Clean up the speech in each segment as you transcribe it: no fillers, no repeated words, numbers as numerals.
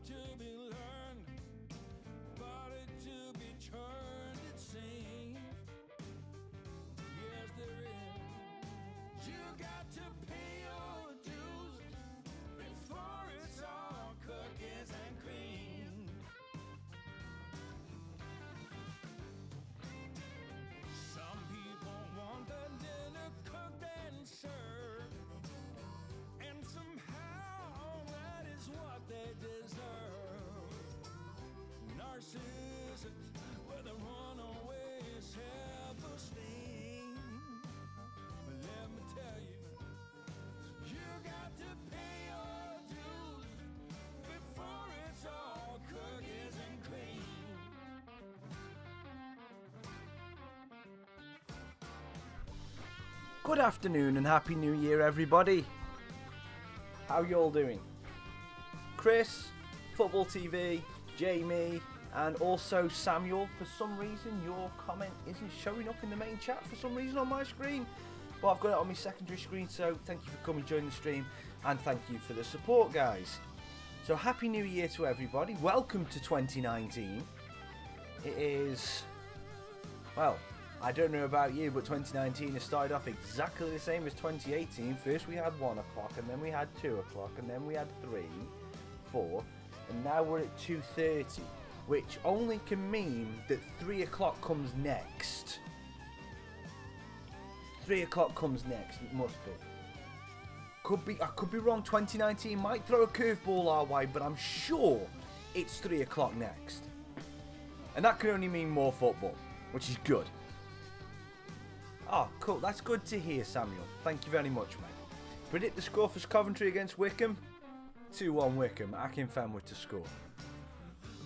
to be learned, body to be turned, it seems. Yes, there is. You got to pay your dues before it's all cookies and cream. Some people want their dinner cooked and served, and somehow that is what they deserve. Narcissism with a runaway self-esteem. But let me tell you, you got to pay your dues before it's all cookies and cream. Good afternoon and Happy New Year, everybody. How you all doing? Chris, Football TV, Jamie, and also Samuel. For some reason, your comment isn't showing up in the main chat for some reason on my screen. But I've got it on my secondary screen, so thank you for coming, joining the stream, and thank you for the support, guys. So Happy New Year to everybody. Welcome to 2019. It is, well, I don't know about you, but 2019 has started off exactly the same as 2018. First we had 1 o'clock, and then we had 2 o'clock, and then we had 3, 4, and now we're at 2:30, which only can mean that 3 o'clock comes next. 3 o'clock comes next, it must be. I could be wrong, 2019 might throw a curveball our way, but I'm sure it's 3 o'clock next. And that can only mean more football, which is good. Oh, cool. That's good to hear, Samuel. Thank you very much, mate. Predict the score for Coventry against Wickham. 2-1 Wickham. Akinfenwa to score.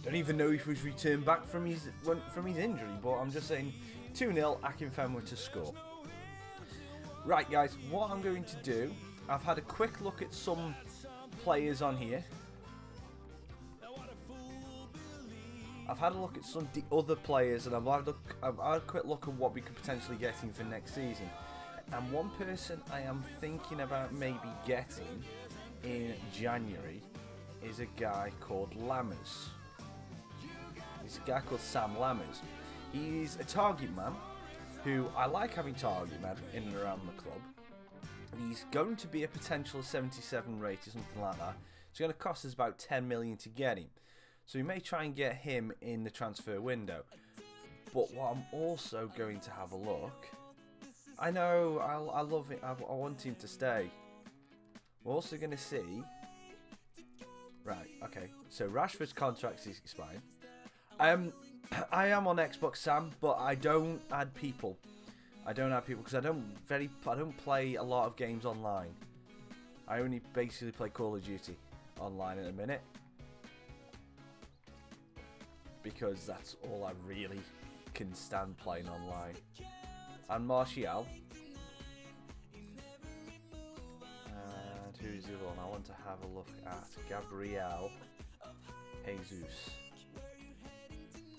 Don't even know if he's returned back from his injury, but I'm just saying 2-0 Akinfenwa to score. Right, guys. What I'm going to do, I've had a quick look at some players on here. I've had a look at some other players, and I've had a quick look at what we could potentially get in for next season. And one person I am thinking about maybe getting in January is a guy called Lammers. It's a guy called Sam Lammers. He's a target man who I like having target man in and around the club. He's going to be a potential 77 rate or something like that. It's going to cost us about 10 million to get him. So we may try and get him in the transfer window. But what I'm also going to have a look. I know, I love it. I want him to stay. We're also going to see. Right, okay. So Rashford's contract is expired. I am on Xbox, Sam, but I don't add people. I don't add people because I don't play a lot of games online. I only basically play Call of Duty online at the minute. Because that's all I really can stand playing online. And Martial. And who's the other one? I want to have a look at Gabriel Jesus.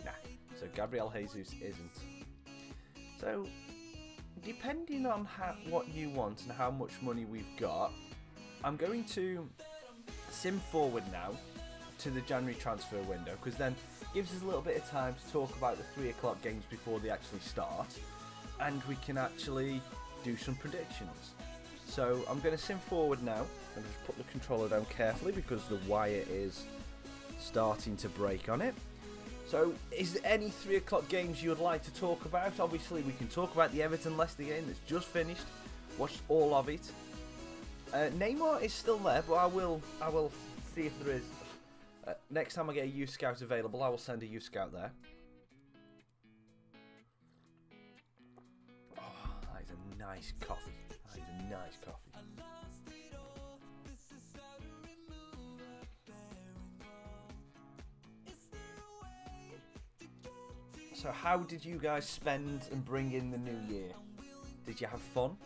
Nah, so Gabriel Jesus isn't. So, depending on what you want and how much money we've got, I'm going to sim forward now to the January transfer window, because then gives us a little bit of time to talk about the 3 o'clock games before they actually start, and we can actually do some predictions. So I'm going to sim forward now and just put the controller down carefully because the wire is starting to break on it. So is there any 3 o'clock games you would like to talk about? Obviously we can talk about the Everton-Leicester game that's just finished. Watched all of it. Neymar is still there, but I will see if there is. Next time I get a youth scout available, I will send a youth scout there. Oh, that is a nice coffee. That is a nice coffee. So how did you guys spend and bring in the new year? Did you have fun?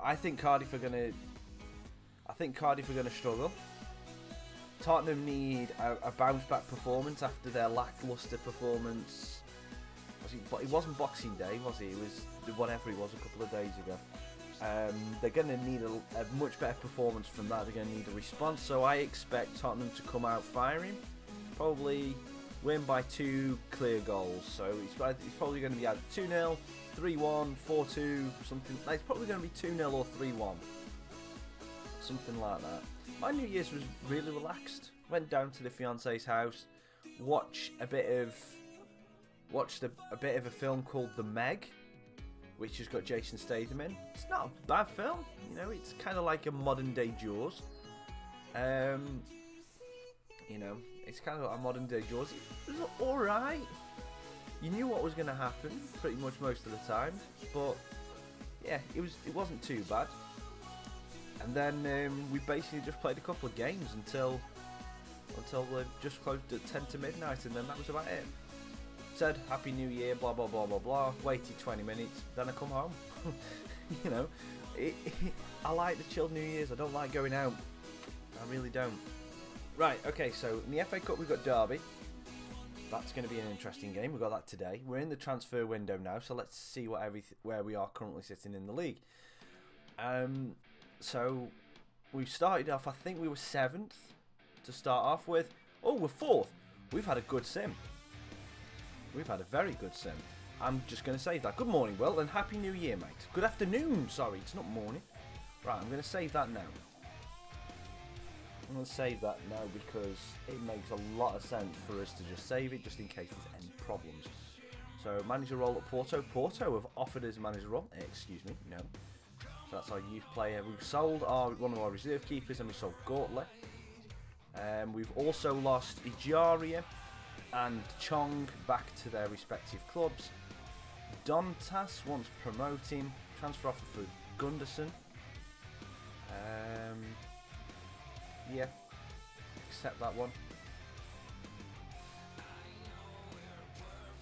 I think Cardiff are gonna struggle. Tottenham need a bounce back performance after their lacklustre performance. But it wasn't Boxing Day, was it? It was whatever it was a couple of days ago. They're going to need a much better performance from that. They're going to need a response. So I expect Tottenham to come out firing. Probably win by 2 clear goals. So it's probably going to be either 2-0, 3-1, 4-2, something. It's probably going to be 2-0 or 3-1. Something like that. My New Year's was really relaxed. Went down to the fiance's house, watched a bit of a film called The Meg, which has got Jason Statham in. It's not a bad film, you know. It's kind of like a modern day Jaws. You know, it's kind of like a modern day Jaws. It was all right. You knew what was going to happen pretty much most of the time, but yeah, it wasn't too bad. And then we basically just played a couple of games until they just closed at 10 to midnight, and then that was about it. Said Happy New Year, blah blah blah blah blah. Waited 20 minutes, then I come home. You know, I like the chilled New Year's. I don't like going out. I really don't. Right, okay. So in the FA Cup we've got Derby. That's going to be an interesting game. We've got that today. We're in the transfer window now, so let's see where we are currently sitting in the league. So we started off. I think we were 7th to start off with. Oh, we're 4th. We've had a good sim. We've had a very good sim. I'm just going to save that. Good morning, Will, and Happy New Year, mate. Good afternoon. Sorry, it's not morning. Right, I'm going to save that now. I'm going to save that now because it makes a lot of sense for us to just save it, just in case there's any problems. So, manager role at Porto. Porto have offered us a manager role. Excuse me, no. So that's our youth player. We've sold one of our reserve keepers, and we sold Gortley. We've also lost Ijaria and Chong back to their respective clubs. Dontas wants promoting. Transfer offer for Gunderson. Yeah, accept that one.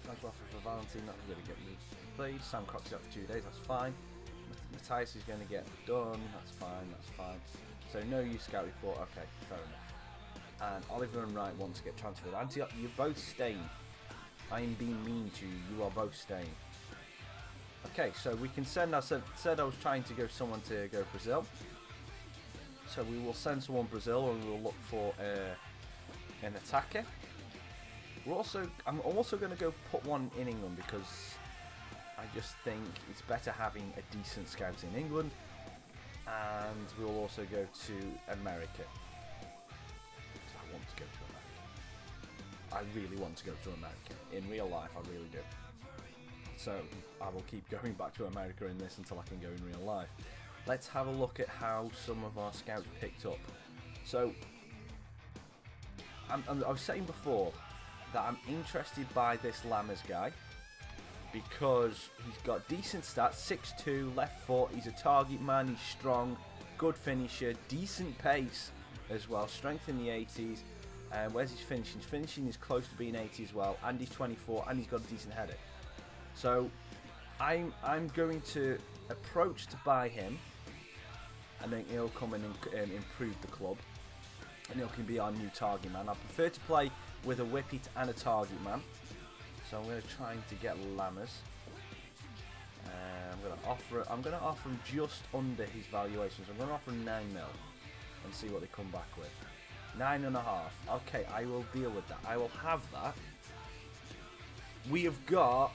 Transfer offer for Valentine, that's going to get me played. Sam Cox is out for 2 days, that's fine. Matthias is going to get done, that's fine. So no use scout report, okay, fair enough. And Oliver and Wright want to get transferred. Antioch, you're both staying. I am being mean to you, you are both staying. Okay, so we can send, I said I was trying to go someone to go Brazil. So we will send someone Brazil, and we will look for an attacker. I'm also going to go put one in England because I just think it's better having a decent scout in England. And we will also go to America. Because I want to go to America. I really want to go to America. In real life, I really do. So I will keep going back to America in this until I can go in real life. Let's have a look at how some of our scouts picked up. So, I was saying before that I'm interested by this Lammers guy because he's got decent stats, 6'2", left foot, he's a target man, he's strong, good finisher, decent pace as well, strength in the 80s. Where's his finishing? His finishing is close to being 80 as well, and he's 24, and he's got a decent header. So, I'm going to approach to buy him. And then he'll come in and improve the club. And he can be our new target man. I prefer to play with a Whippet and a target man. So I'm going to try to get Lammers. I'm going to offer him just under his valuations. I'm going to offer him 9 mil and see what they come back with. 9.5. Okay, I will deal with that. I will have that. We have got.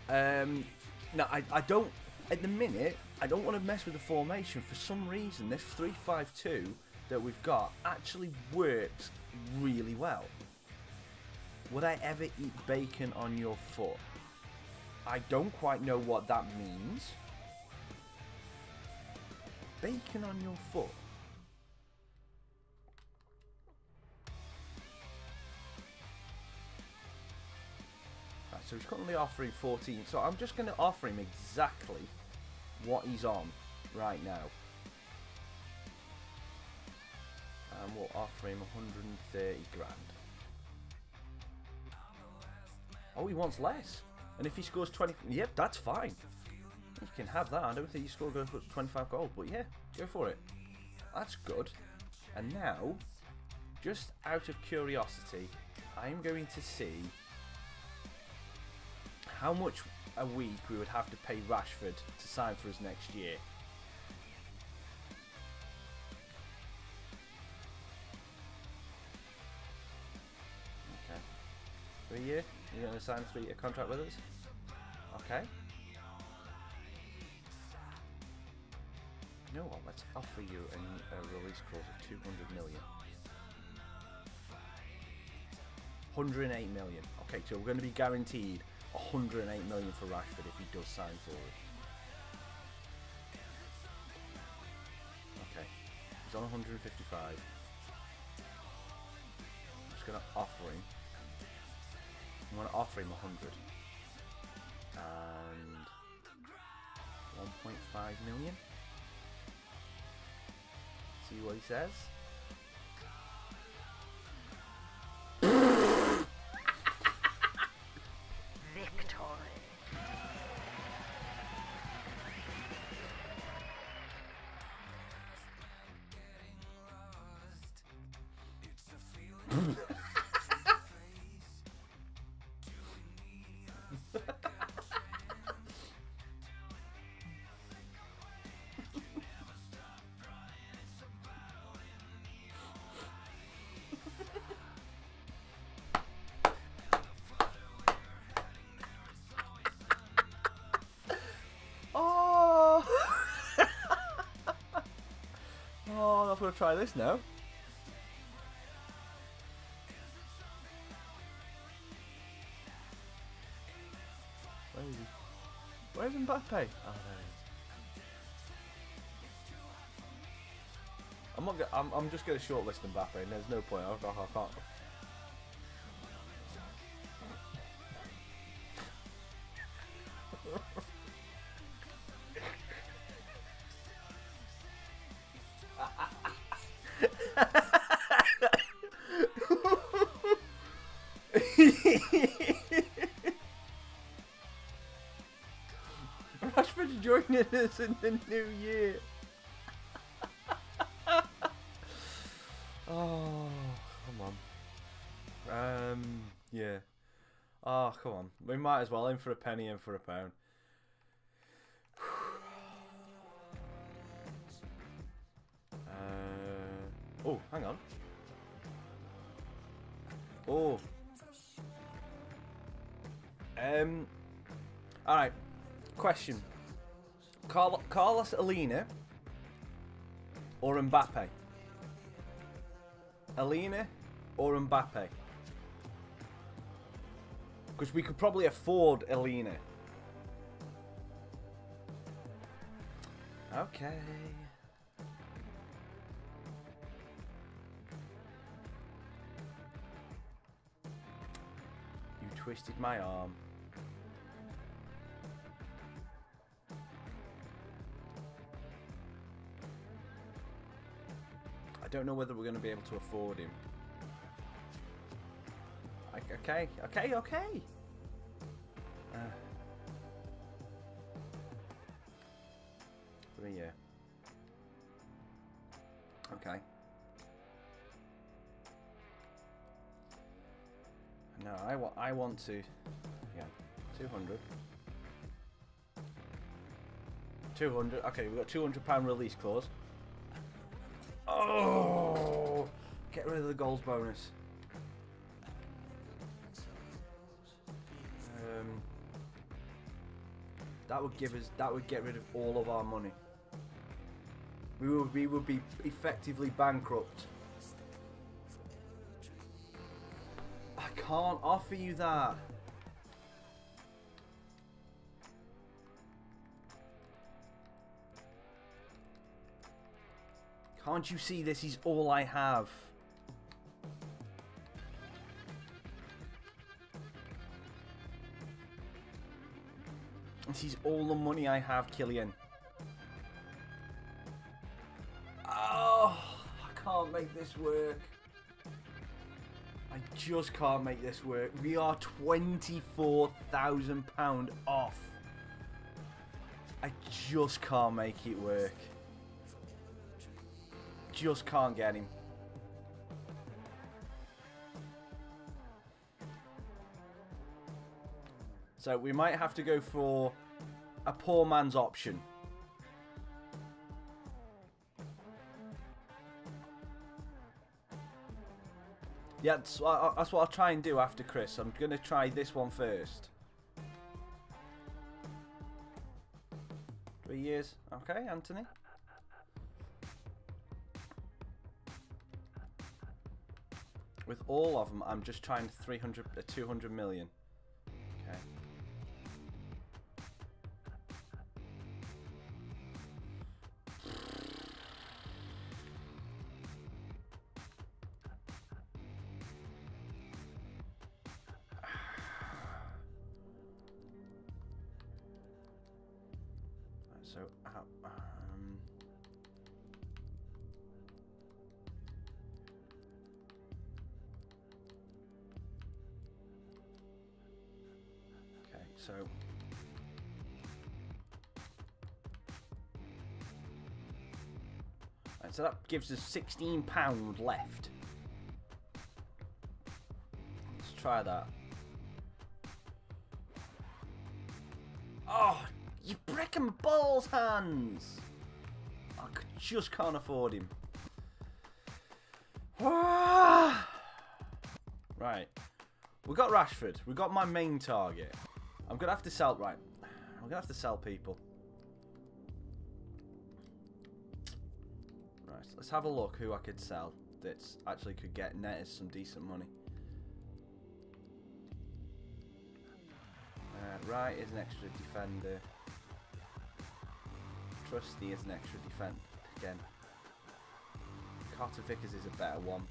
Now I don't. At the minute, I don't want to mess with the formation. For some reason, this 3-5-2 that we've got actually works really well. Would I ever eat bacon on your foot? I don't quite know what that means. Bacon on your foot? Right, so he's currently offering 14. So I'm just going to offer him exactly what he's on right now, and we'll offer him 130 grand. Oh, he wants less, and if he scores 20, yep, that's fine. You can have that. I don't think he scored 25 goals, but yeah, go for it. That's good. And now, just out of curiosity, I'm going to see how much a week we would have to pay Rashford to sign for us next year. 3 year? You're going to sign a 3-year contract with us? Okay. You know what? Let's offer you a release clause of 200 million. 108 million. Okay, so we're going to be guaranteed 108 million for Rashford if he does sign for us. Okay, he's on 155. I'm just going to offer him. I'm going to offer him 100 and 1.5 million. See what he says. Oh, I'm going to try this now. Where is he? Where's Mbappe? Oh, there he is. I'm just going to shortlist Mbappe, and there's no point. I can't. Rashford's joining us in the new year. Oh, come on. Yeah. Oh, come on. We might as well. In for a penny, in for a pound. Oh, hang on. Oh. Alright. Question. Carlos Alina or Mbappe? Alina or Mbappe? Because we could probably afford Alina. Okay. You twisted my arm. I don't know whether we're going to be able to afford him. Okay. For a year. Okay. No, I want to. Yeah, 200. 200. Okay, we've got £200 release clause. Oh! Get rid of the goals bonus. That would give us. That would get rid of all of our money. We would be effectively bankrupt. I can't offer you that. Can't you see this is all I have? This is all the money I have, Killian. Oh, I can't make this work. I just can't make this work. We are £24,000 off. I just can't make it work. Just can't get him. So we might have to go for a poor man's option. Yeah, that's what I'll try and do after Chris. I'm going to try this one first. 3 years. Okay, Anthony. With all of them, I'm just trying 200 million. Okay. So, okay, so right, so that gives us £16 left. Let's try that. Oh, you breaking my balls, hands! I just can't afford him. Right, we got Rashford. We got my main target. I'm gonna have to sell. Right, I'm gonna have to sell people. Right, let's have a look who I could sell that's actually could get net as some decent money. Right is an extra defender. Trusty is an extra defender again. Carter Vickers is a better one.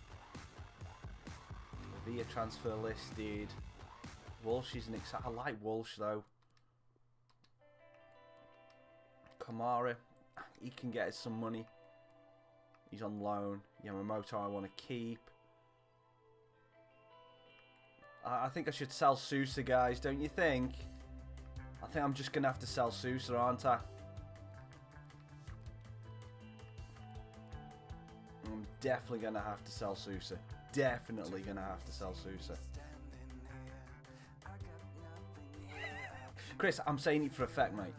Via transfer listed. Walsh is an I like Walsh though. Kamara, he can get us some money. He's on loan. Yamamoto I want to keep. I think I should sell Sousa, guys, don't you think? I think I'm just going to have to sell Sousa, aren't I? I'm definitely going to have to sell Sousa. Definitely going to have to sell Sousa. Chris, I'm saying it for effect, mate.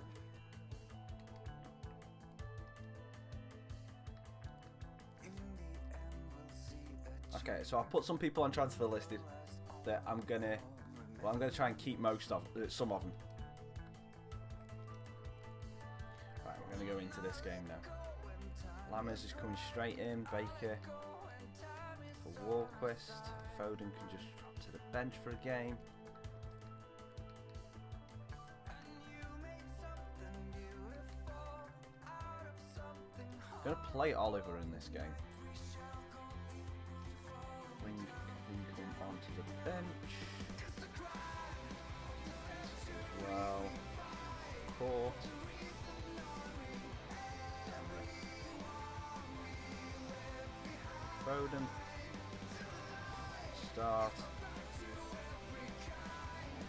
Okay, so I've put some people on transfer listed that I'm gonna try and keep some of them. Right, we're gonna go into this game now. Lammers is coming straight in. Baker for Walquist. Foden can just drop to the bench for a game. I'm gonna play Oliver in this game. Wing can come onto the bench as well. Court. Foden. Start.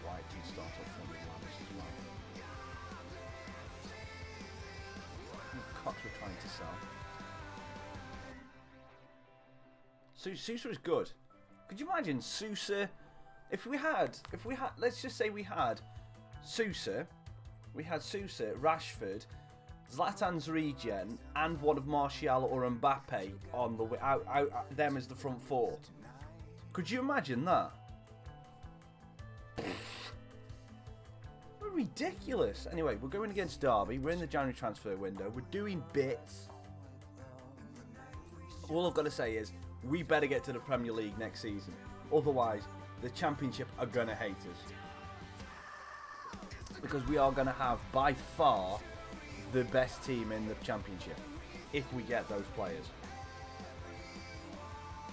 White can start off from the Lammers as well. Cox we're trying to sell. Sousa is good. Could you imagine Sousa? If we had, let's just say we had Sousa, Rashford, Zlatan's regen, and one of Martial or Mbappe on the way out them as the front four. Could you imagine that? We're ridiculous. Anyway, we're going against Derby. We're in the January transfer window. We're doing bits. All I've got to say is, we better get to the Premier League next season. Otherwise, the Championship are going to hate us. Because we are going to have, by far, the best team in the Championship. If we get those players.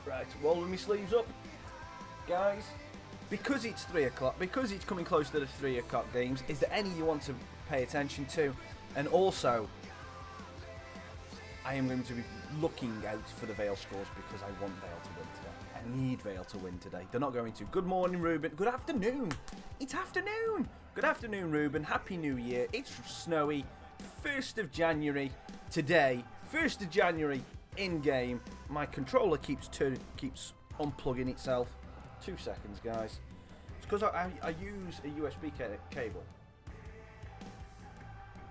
Right, rolling my sleeves up. Guys, because it's 3 o'clock, because it's coming close to the 3 o'clock games, is there any you want to pay attention to? And also, I am going to be looking out for the Vale scores because I want Vale to win today. I need Vale to win today. They're not going to. Good morning, Ruben. Good afternoon. It's afternoon. Good afternoon, Ruben. Happy New Year. It's snowy. 1st of January today. 1st of January in game. My controller keeps unplugging itself. 2 seconds, guys. It's because I use a USB cable.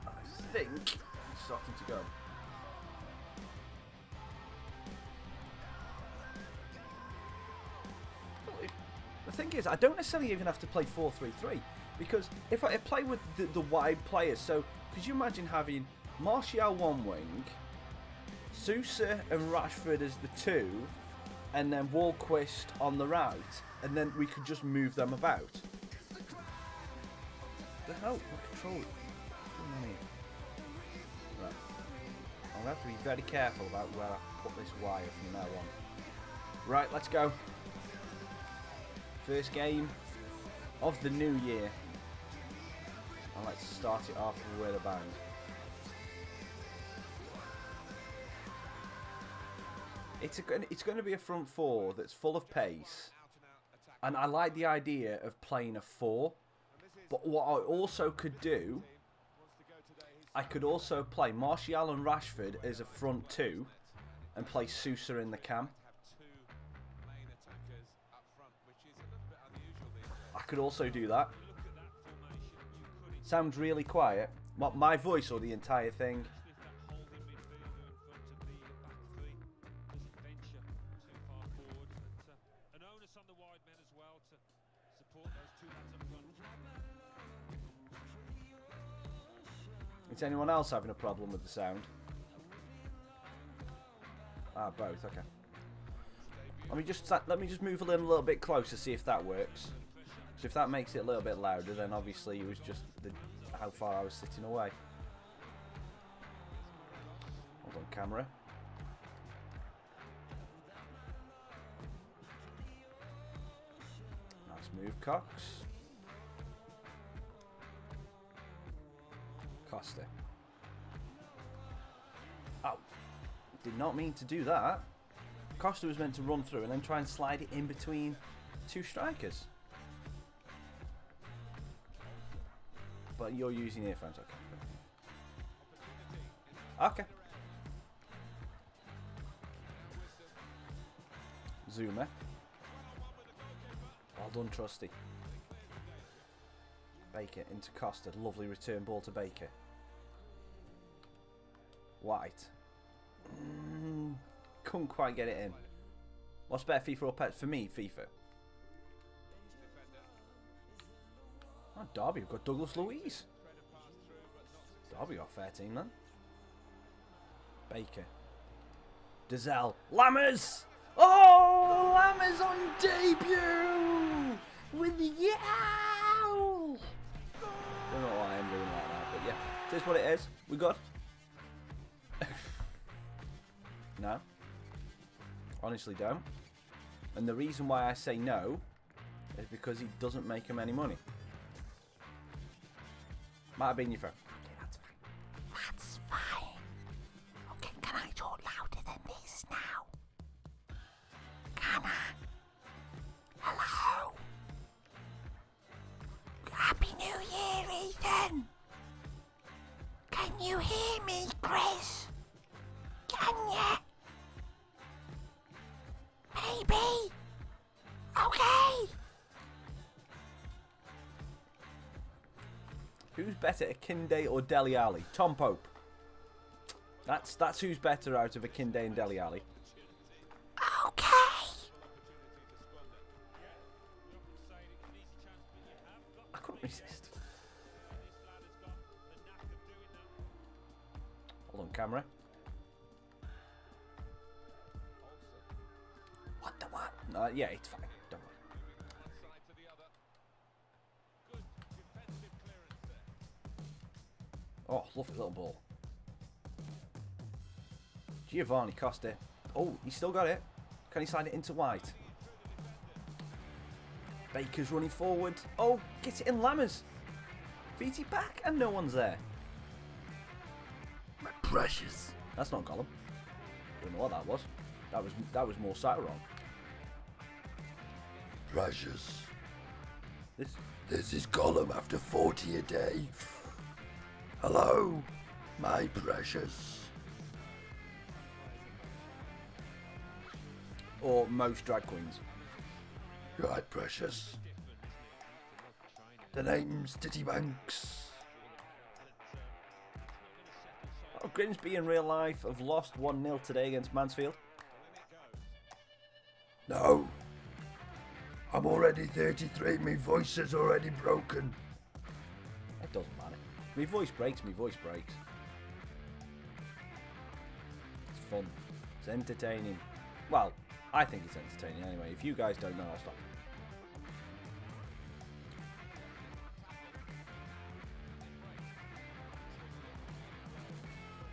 I think it's starting to go. thing is, I don't necessarily even have to play 4-3-3 because if I play with the wide players, so could you imagine having Martial one wing, Sousa and Rashford as the two, and then Walquist on the right, and then we could just move them about. The hell? My control. Right. I'm gonna have to be very careful about where I put this wire from now on. Right, let's go. First game of the new year. And let's start it off with a bang. It's going to be a front four that's full of pace. And I like the idea of playing a 4. But what I also could do, I could also play Martial and Rashford as a front 2 and play Sousa in the cam. I could also do that. Sounds really quiet. What, my voice or the entire thing? Is anyone else having a problem with the sound? Ah, both. Okay. Let me just move a little bit closer, see if that works. So if that makes it a little bit louder, then obviously it was just how far I was sitting away. Hold on, camera. Nice move, Cox. Costa. Oh, did not mean to do that. Costa was meant to run through and then try and slide it in between two strikers. But you're using earphones, okay. Okay. Zuma. Well done, Trusty. Baker into Costa. Lovely return ball to Baker. White. Couldn't quite get it in. What's better, FIFA or Pets? For me, FIFA. Oh, Derby have got Douglas Luiz. Derby got 13 then. Baker. Dazelle. Lammers! Oh, Lammers on debut! With the yowl! Don't know why I'm doing like that, but yeah. This is what it is. We good? No. Honestly don't. And the reason why I say no is because he doesn't make him any money. Might have been your phone. Okay, that's fine. That's fine. Okay, can I talk louder than this now? Can I? Hello? Happy New Year, Ethan! Can you hear me, Chris? Can ya? Maybe? Okay! Who's better, Akinde or Dele Alli? Tom Pope. That's who's better out of Akinde and Dele Alli. Okay. I couldn't resist. Hold on, camera. What the what? Yeah, it's fine. Don't worry. Oh, lovely little ball. Giovanni Costa. Oh, he's still got it. Can he slide it into White? Baker's running forward. Oh, get it in Lammers. VT back and no one's there. My precious. That's not Gollum. Don't know what that was. That was more Sauron. Precious. This is Gollum after 40 a day. Hello, my precious. Or most drag queens. Right, precious. The name's Titty Banks. Oh, Grimsby in real life have lost 1-0 today against Mansfield. No. I'm already 33, my voice is already broken. It doesn't matter. My voice breaks, It's fun. It's entertaining. Well, I think it's entertaining anyway. If you guys don't know, I'll stop.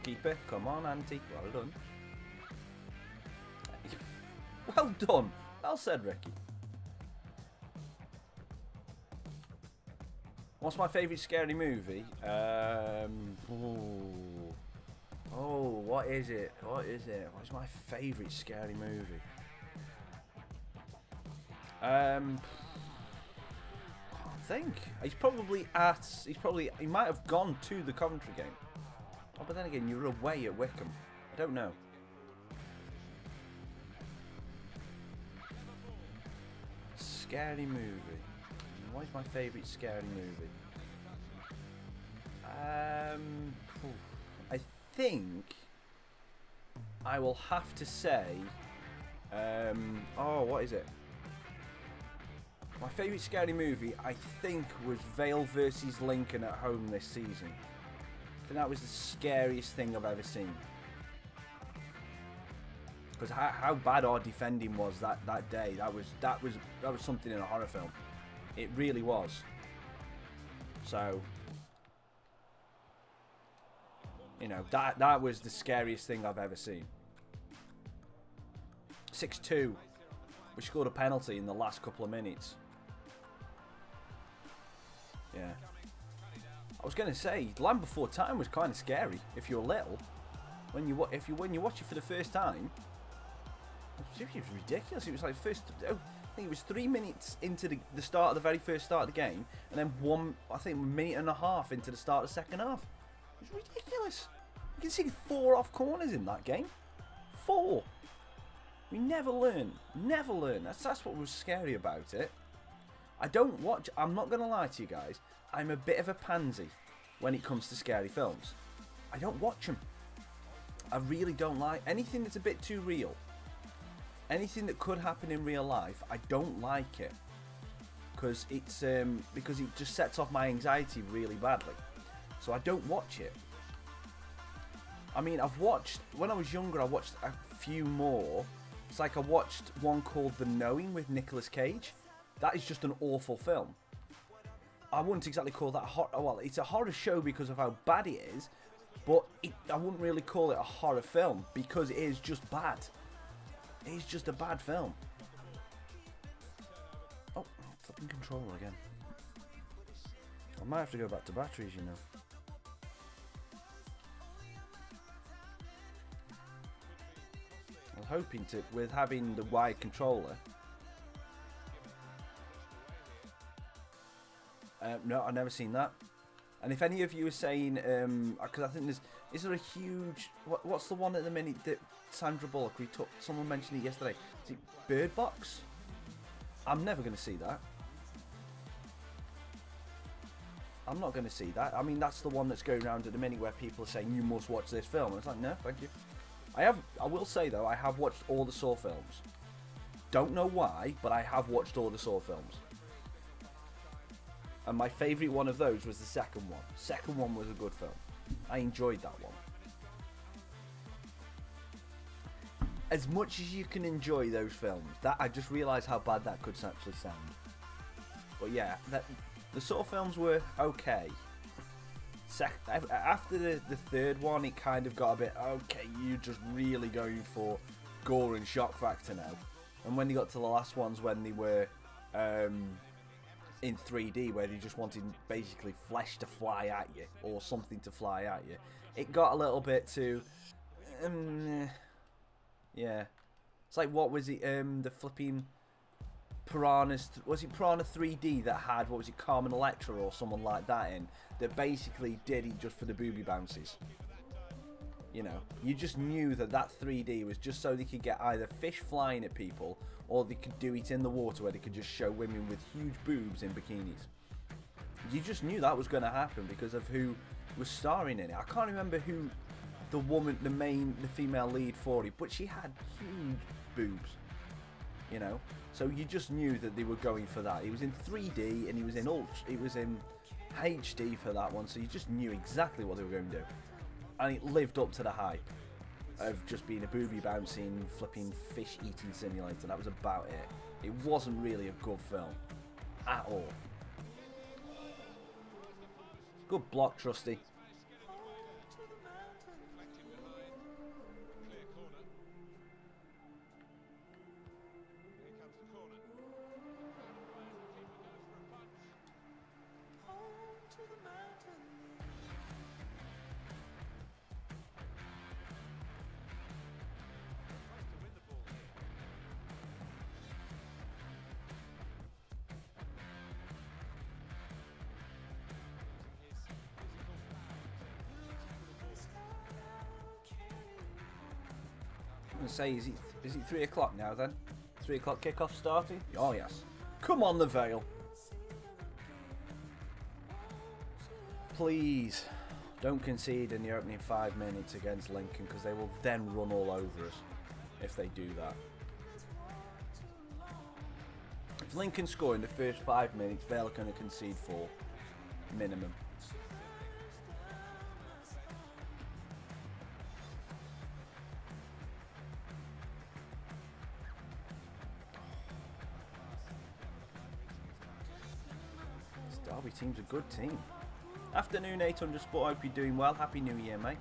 Keeper, come on, Auntie. Well done. Well done. Well said, Ricky. What's my favourite scary movie? What is it? What's my favourite scary movie? I think he might have gone to the Coventry game. Oh, but then again, you're away at Wickham. I don't know. Scary movie. What is my favourite scary movie? I think I will have to say. What is it? My favourite scary movie, I think, was Vale versus Lincoln at home this season. I think that was the scariest thing I've ever seen. Because how bad our defending was that day, that was something in a horror film. It really was. So, you know, that was the scariest thing I've ever seen. 6-2. We scored a penalty in the last couple of minutes. Yeah. I was gonna say, Land Before Time was kind of scary if you're little. When you watch it for the first time, it was ridiculous. It was like I think it was 3 minutes into the start of the very first start of the game, and then a minute and a half into the start of the second half. It was ridiculous. You can see 4 off corners in that game. 4. We never learn. Never learn. That's what was scary about it. I'm not going to lie to you guys. I'm a bit of a pansy when it comes to scary films. I don't watch them. I really don't like anything that's a bit too real. Anything that could happen in real life, I don't like it. Because it just sets off my anxiety really badly. So I don't watch it. I mean, when I was younger, I watched a few more. It's like I watched one called The Knowing with Nicolas Cage. That is just an awful film. I wouldn't exactly call that horror. Well, it's a horror show because of how bad it is, but I wouldn't really call it a horror film because it is just bad. It is just a bad film. Oh, flipping controller again. I might have to go back to batteries, you know. I was hoping to, with having the wide controller. No, I've never seen that. And if any of you are saying, because I think is there a huge, what's the one at the minute that Sandra Bullock, someone mentioned it yesterday, is it Bird Box? I'm never going to see that. I'm not going to see that. I mean, that's the one that's going around at the minute where people are saying, you must watch this film. And it's like, no, thank you. I will say, though, I have watched all the Saw films. Don't know why, but I have watched all the Saw films. And my favourite one of those was the second one. Second one was a good film. I enjoyed that one. As much as you can enjoy those films, I just realised how bad that could actually sound. But yeah, the Saw films were okay. After the third one, it kind of got a bit, okay, you're just really going for gore and shock factor now. And when they got to the last ones, when they were in 3D, where they just wanted basically flesh to fly at you, or something to fly at you, it got a little bit too, yeah. It's like, what was it, the flipping Piranhas, was it Piranha 3D that had, what was it, Carmen Electra or someone like that in, that basically did it just for the booby bounces. You know, you just knew that 3D was just so they could get either fish flying at people, or they could do it in the water where they could just show women with huge boobs in bikinis. You just knew that was going to happen because of who was starring in it. I can't remember who the female lead for it, but she had huge boobs. you know. So you just knew that they were going for that. He was in 3D and he was in HD for that one, so you just knew exactly what they were going to do. And it lived up to the hype of just being a booby bouncing, flipping fish eating simulator. That was about it. It wasn't really a good film at all. Good block, Trusty. Say, is it 3 o'clock now then? 3 o'clock kickoff starting? Oh yes. Come on, the Vale. Please don't concede in the opening 5 minutes against Lincoln, because they will then run all over us if they do that. If Lincoln score in the first 5 minutes, Vale are going to concede 4 minimum. Derby team's a good team. Afternoon 800 Sport, hope you're doing well. Happy New Year, mate.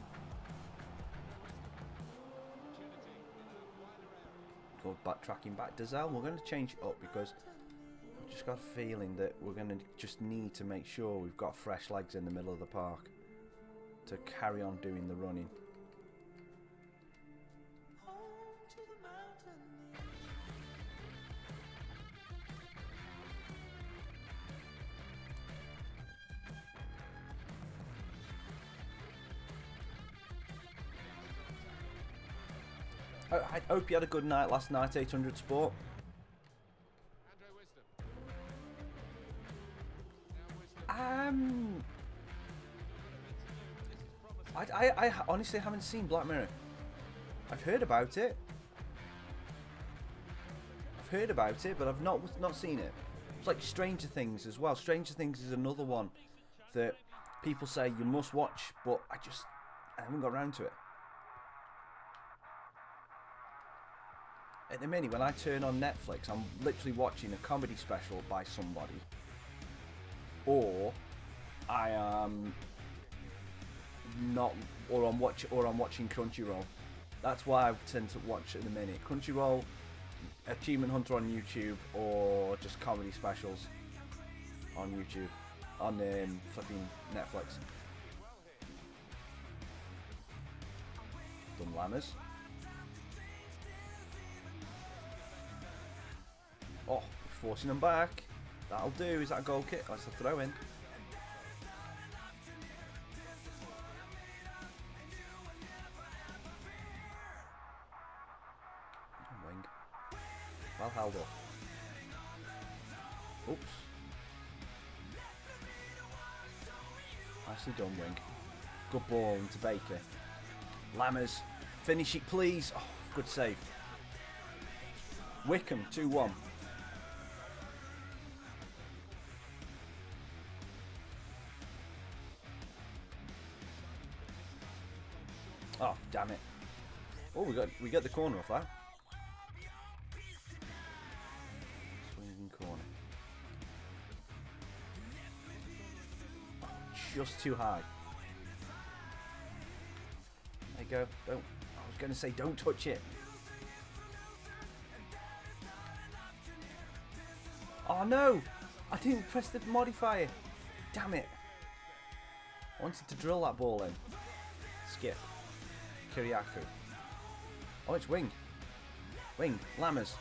Good backtracking back to Zell. We're going to change it up because I've just got a feeling that we're going to just need to make sure we've got fresh legs in the middle of the park to carry on doing the running. I hope you had a good night last night, 800 Sport. I honestly haven't seen Black Mirror. I've heard about it. But I've not seen it. It's like Stranger Things as well. Stranger Things is another one that people say you must watch, but I haven't got around to it. At the minute, when I turn on Netflix, I'm literally watching a comedy special by somebody, or I am not, or I'm watching Crunchyroll. That's why I tend to watch at the minute. Crunchyroll, Achievement Hunter on YouTube, or just comedy specials on YouTube, on flipping Netflix. Done Lammers. Oh, forcing them back. That'll do. Is that a goal kick? That's a throw in. Wing. Well held up. Oops. Nicely done, Wing. Good ball into Baker. Lammers. Finish it, please. Oh, good save. Wickham, 2-1. Oh, damn it. Oh, we got the corner off that. Swinging corner. Oh, just too high. There you go. Don't. I was going to say don't touch it. Oh no! I didn't press the modifier. Damn it. I wanted to drill that ball in. Skip. Kiriakou. Oh, it's Wing. Wing. Lammers.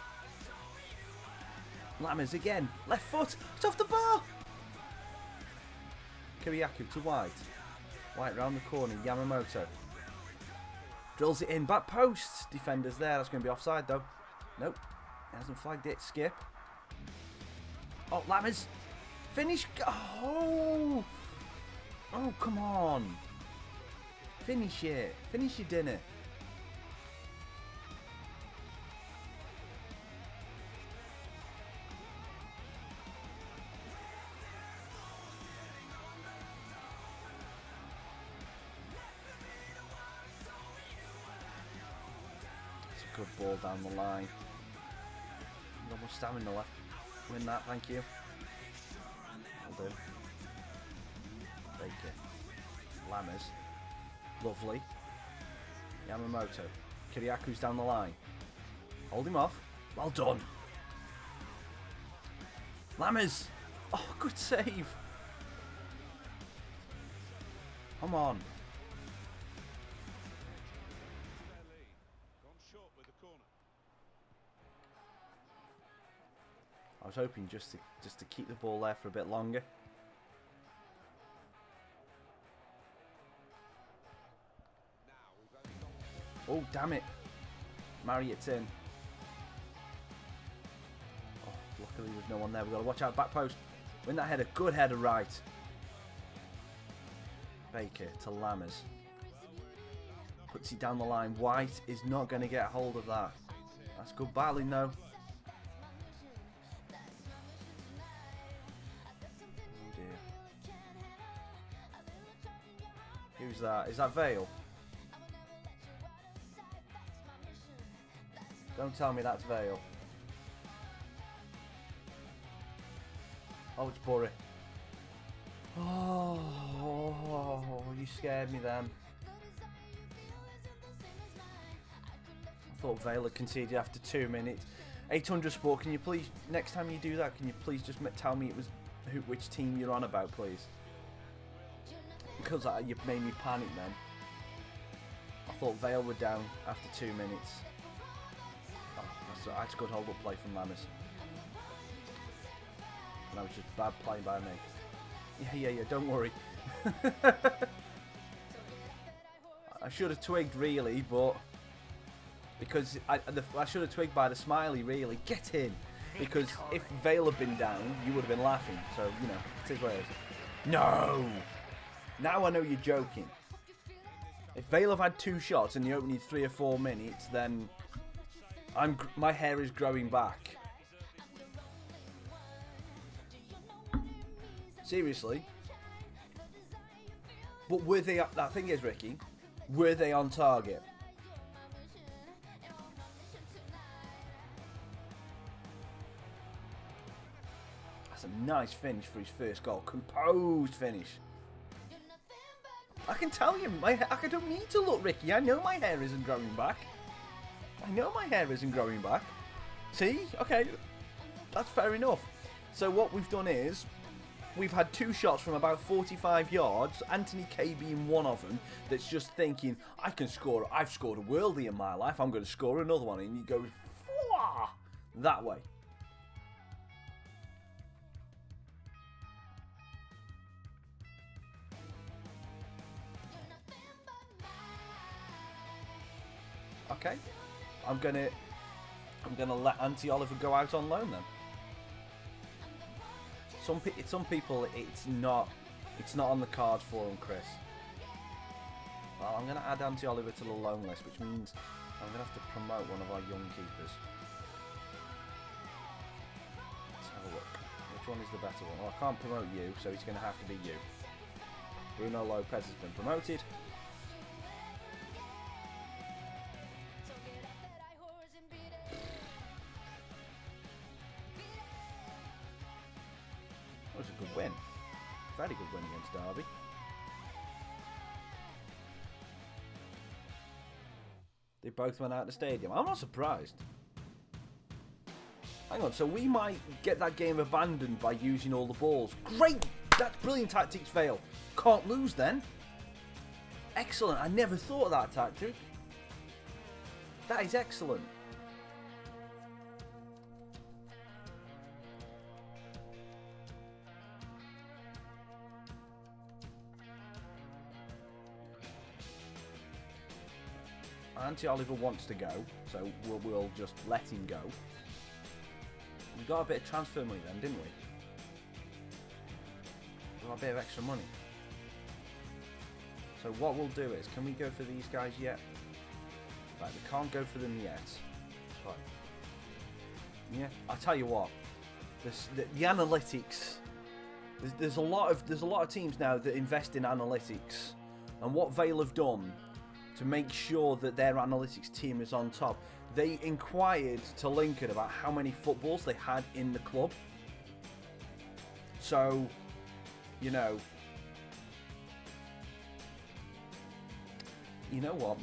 Lammers again. Left foot. It's off the bar. Kiriakou to White. White round the corner. Yamamoto. Drills it in. Back post. Defenders there. That's going to be offside though. Nope. He hasn't flagged it. Skip. Oh, Lammers. Finish. Oh. Oh, come on. Finish it. Finish your dinner. good ball down the line. No more stamina left. Win that, thank you. I'll do. Baker. Lammers. Lovely. Yamamoto. Kiriaku's down the line. Hold him off. Well done. Lammers. Oh, good save. Come on. I was hoping just to keep the ball there for a bit longer. Oh, damn it. Marriott's in. Oh, luckily there's no one there. We've got to watch out. Back post. Win that header. Good header right. Baker to Lammers. Puts it down the line. White is not going to get hold of that. That's good battling though. Oh dear. Who's that? Is that Vale? Don't tell me that's Vale. Oh, it's Bury. Oh, you scared me then. I thought Vale had conceded after 2 minutes. 800 Sport, can you please, next time you do that, can you please just tell me it was which team you're on about, please? Because you made me panic then. I thought Vale were down after 2 minutes. That's good hold up play from Lammers. And that was just bad playing by me. Yeah, don't worry. I should have twigged really, but because I should have twigged by the smiley really. Get in! Because if Vale had been down, you would have been laughing. So, you know, it is what it is. No! Now I know you're joking. If Vale have had 2 shots and you only need 3 or 4 minutes, then my hair is growing back. Seriously. But were they? That thing is, Ricky, were they on target? That's a nice finish for his first goal. Composed finish. I can tell you, I don't need to look, Ricky. I know my hair isn't growing back. I know my hair isn't growing back. See? Okay, that's fair enough. So what we've done is, we've had 2 shots from about 45 yards, Anthony K being one of them, that's just thinking, I can score, I've scored a worldie in my life, I'm going to score another one, and he goes, Fwah! That way. Okay. I'm gonna let Auntie Oliver go out on loan then. Some people it's not on the cards for them, Chris. Well, I'm gonna add Auntie Oliver to the loan list, which means I'm gonna have to promote one of our young keepers. Let's have a look. Which one is the better one? Well, I can't promote you, so it's gonna have to be you. Bruno Lopez has been promoted. That was a good win. Very good win against Derby. They both went out of the stadium. I'm not surprised. Hang on, so we might get that game abandoned by using all the balls. Great! That's brilliant tactics, Vale. Can't lose then. Excellent. I never thought of that tactic. That is excellent. Auntie Oliver wants to go, so we'll just let him go. We got a bit of transfer money then, didn't we? We got a bit of extra money. So what we'll do is, can we go for these guys yet? Right, we can't go for them yet. Right. Yeah, I'll tell you what. The analytics. There's a lot of teams now that invest in analytics, and what Vale have done to make sure that their analytics team is on top. they inquired to Lincoln about how many footballs they had in the club. So, you know what?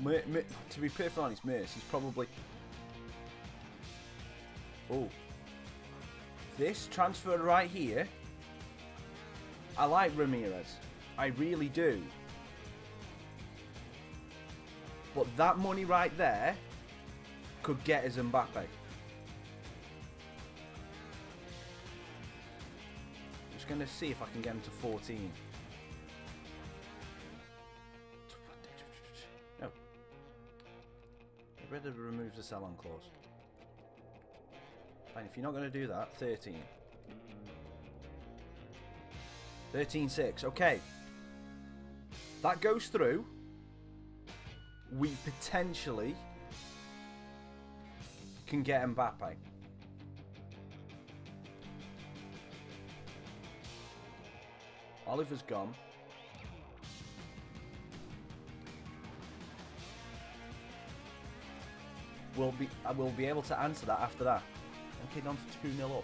To be perfectly honest, Merce is probably... Oh. This transfer right here, I like Ramirez. I really do. But that money right there could get us Mbappe. I'm just going to see if I can get him to 14. No. Get rid of remove the sell-on clause. Fine, if you're not going to do that, 13. 13.6. Okay. That goes through. We potentially can get Mbappe. Oliver's gone. I will be able to answer that after that. Okay, down to 2-0 up.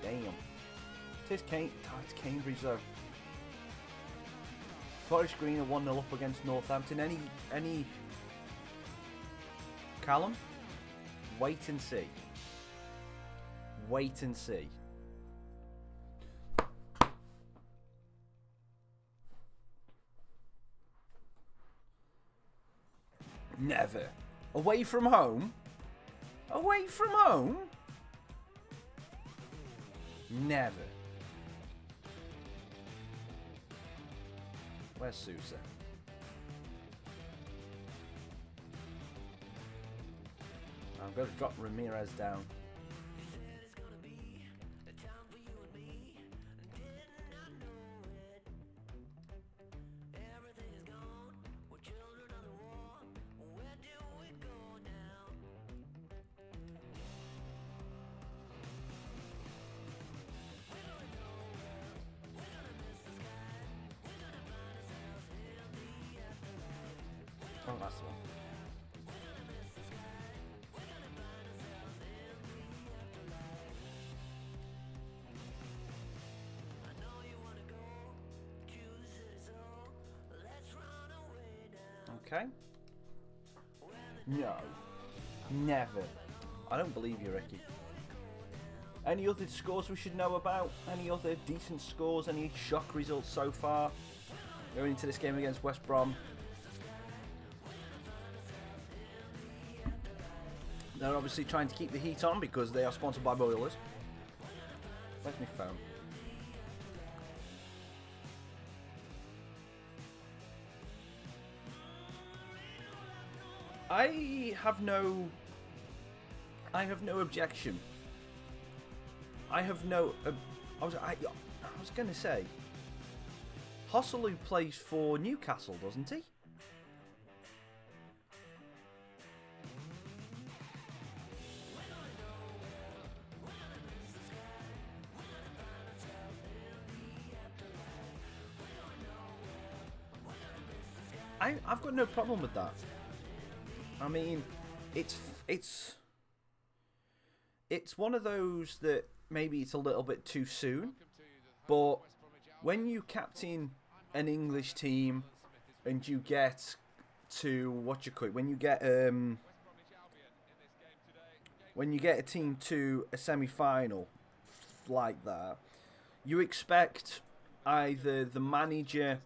Damn. It's Cambridge though. Forest Green are 1-0 up against Northampton. Any Callum? Wait and see. Wait and see. Never. Away from home? Away from home? Never. Where's Sousa? I'm going to drop Ramirez down. Oh, that's the one. Okay. No. Never. I don't believe you, Ricky. Any other scores we should know about? Any other decent scores? Any shock results so far? Going into this game against West Brom. They're obviously trying to keep the heat on because they are sponsored by Boilers. Where's my phone? I have no objection. I was going to say, Hosselu plays for Newcastle, doesn't he? I've got no problem with that. I mean, it's one of those that maybe it's a little bit too soon, but when you captain an English team and you get to when you get a team to a semi-final like that, you expect either the manager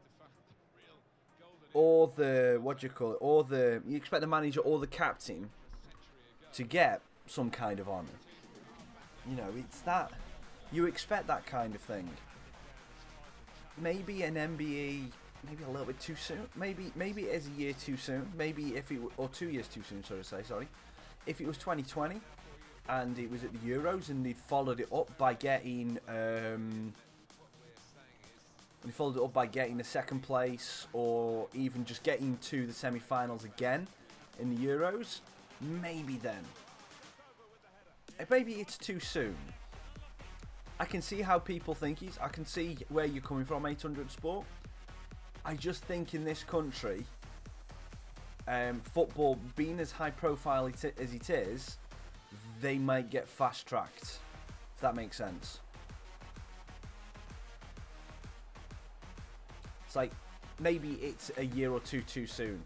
or you expect the manager or the captain to get some kind of honour. You know, it's that, you expect that kind of thing. Maybe an MBE, maybe a little bit too soon. Maybe it is a year too soon. Maybe or 2 years too soon, sorry. If it was 2020 and it was at the Euros and they'd followed it up by getting the second place, or even just getting to the semi-finals again in the Euros, maybe then. Maybe it's too soon. I can see how people think I can see where you're coming from, 800 Sport. I just think in this country, football being as high profile as it is, they might get fast tracked. If that makes sense. It's like maybe it's a year or two too soon,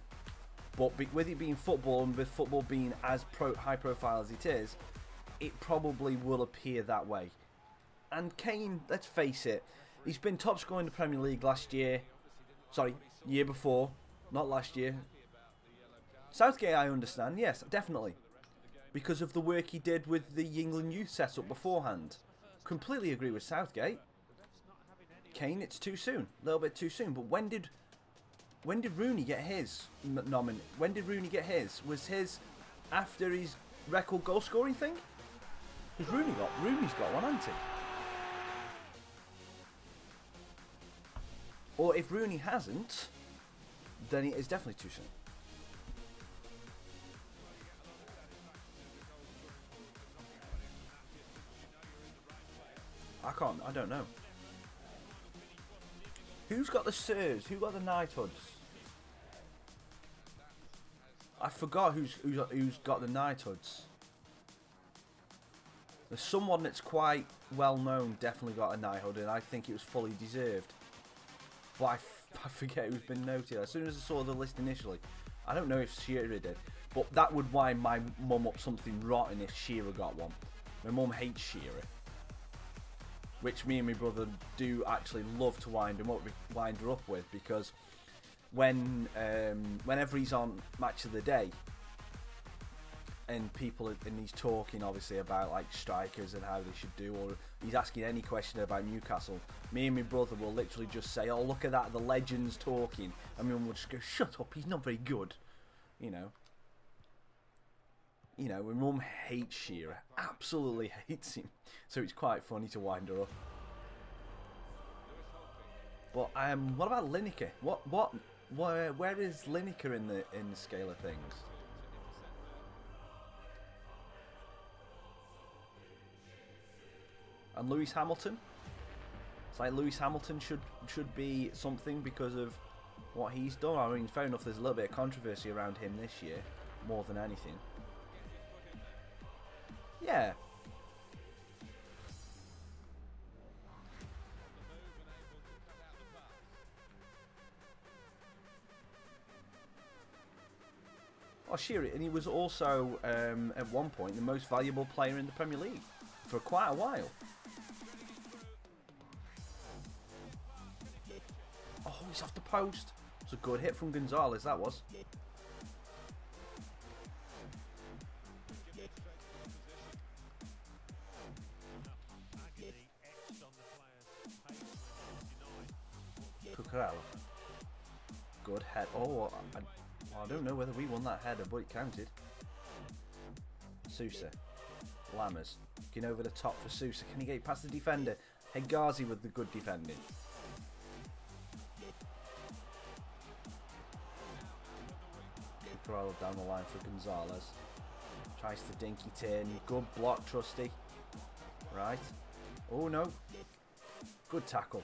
but with it being football and with football being as high profile as it is, it probably will appear that way. And Kane, let's face it, he's been top scorer in the Premier League last year. Sorry, year before, not last year. Southgate, I understand, yes, definitely, because of the work he did with the England youth setup beforehand. Completely agree with Southgate. Kane, it's too soon, a little bit too soon. But when did Rooney get his nomination? When did Rooney get his? Was his after his record goal scoring thing? Because Rooney's got one, hasn't he? Or if Rooney hasn't, then it is definitely too soon. I don't know. Who's got the Sirs? Who got the Knighthoods? I forgot who's got the Knighthoods. There's someone that's quite well known, definitely got a knighthood, and I think it was fully deserved. But I forget who's been noted. As soon as I saw the list initially, I don't know if Shearer did, but that would wind my mum up something rotten if Shearer got one. My mum hates Shearer, which me and my brother do actually love to wind her up with, because whenever he's on Match of the Day and he's talking obviously about like strikers and how they should do, or he's asking any question about Newcastle, me and my brother will literally just say, "Oh, look at that, the legends talking," and my mum will just go, "Shut up, he's not very good," you know. You know, my mum hates Shearer, absolutely hates him, so it's quite funny to wind her up. But what about Lineker? Where is Lineker in the scale of things? And Lewis Hamilton? It's like Lewis Hamilton should be something because of what he's done. I mean, fair enough, there's a little bit of controversy around him this year, more than anything. Yeah. Oh, Shearer, and he was also, at one point, the most valuable player in the Premier League for quite a while. Oh, he's off the post. It's a good hit from Gonzalez, that was. Cucurella. Good head. Oh, I don't know whether we won that header, but it counted. Sousa. Lammers. Getting over the top for Sousa. Can he get past the defender? Hegazi with the good defending. Cucurella down the line for Gonzalez. Tries to dink it in. Good block, Trusty. Right. Oh, no. Good tackle.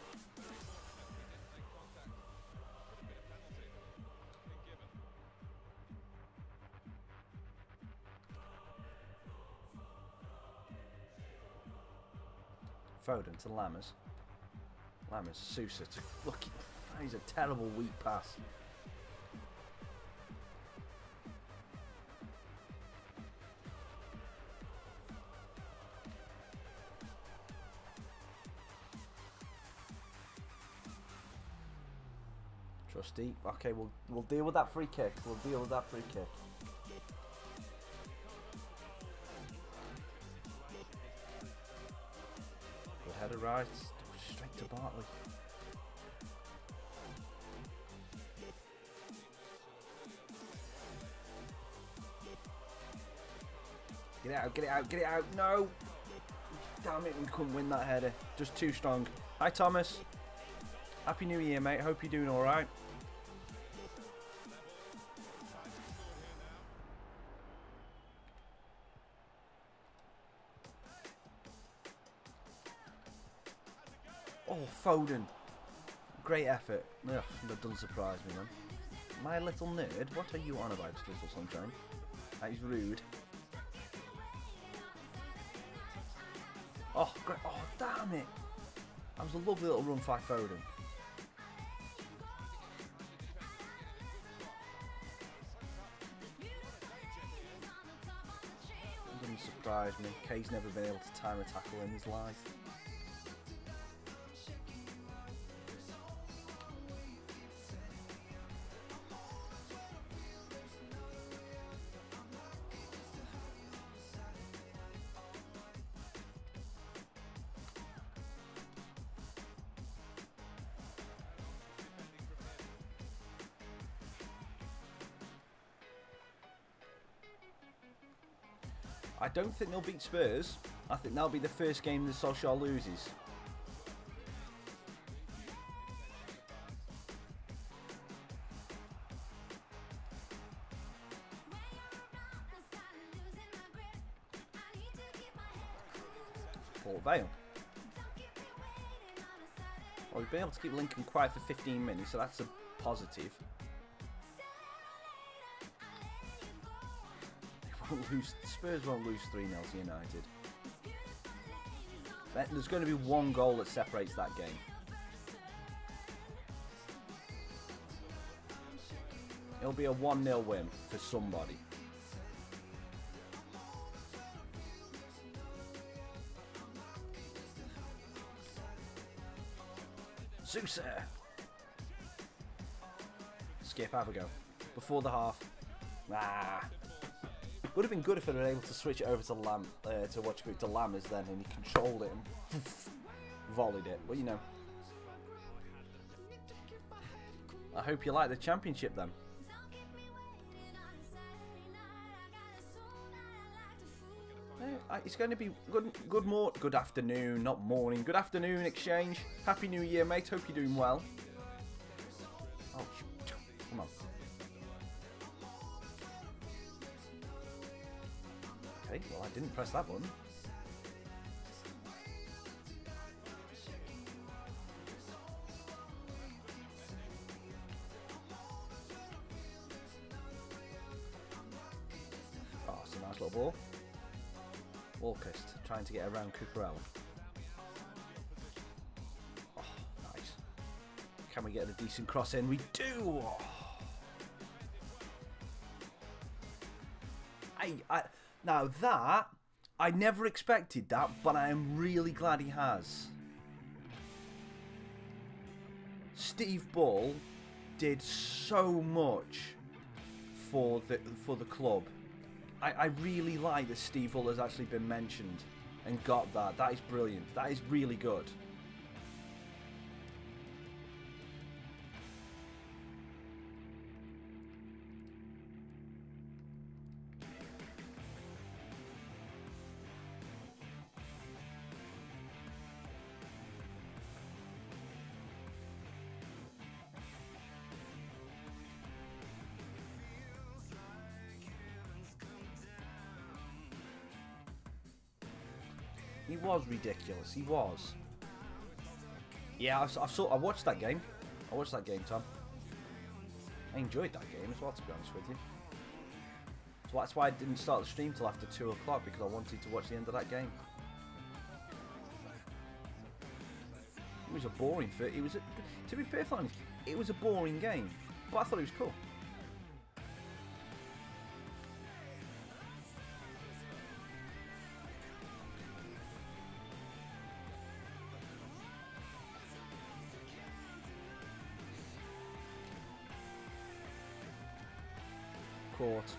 Foden to Lammers. Lammers, Sousa to lucky. He's a terrible weak pass. Trusty. Okay, we'll deal with that free kick. We'll deal with that free kick. Header right, straight to Bartley. Get it out, get it out, get it out. No! Damn it, we couldn't win that header. Just too strong. Hi, Thomas. Happy New Year, mate. Hope you're doing alright. Oh, Foden. Great effort. Ugh, that doesn't surprise me, man. My little nerd? What are you on about, Little Sunshine? That is rude. Oh, great. Oh, damn it. That was a lovely little run by Foden. It doesn't surprise me. Kay's never been able to time a tackle in his life. I don't think they'll beat Spurs. I think that'll be the first game that Solskjaer loses. Port Vale. Well, we've been able to keep Lincoln quiet for 15 minutes, so that's a positive. Spurs won't lose 3-0 to United. There's going to be one goal that separates that game. It'll be a 1-0 win for somebody. Sousa! Skip, have a go. Before the half. Ah. Would have been good if they were able to switch it over to Lam, to Lammers then, and he controlled it and volleyed it. Well, you know. I hope you like the championship then. It's going to be good afternoon, not morning. Good afternoon, Exchange. Happy New Year, mate. Hope you're doing well. Oh, come on. Okay, well, I didn't press that button. Oh, it's a nice little ball. Walkist trying to get around Cucurella. Oh, nice. Can we get a decent cross in? We do! Oh. Now that, I never expected that, but I am really glad he has. Steve Bull did so much for the club. I really like that Steve Bull has actually been mentioned and got that. That is brilliant. That is really good. He was ridiculous. He was. Yeah, I watched that game. I watched that game, Tom. I enjoyed that game as well, to be honest with you. So that's why I didn't start the stream till after 2 o'clock, because I wanted to watch the end of that game. It was a boring fit. To be perfectly honest, it was a boring game, but I thought it was cool. Court.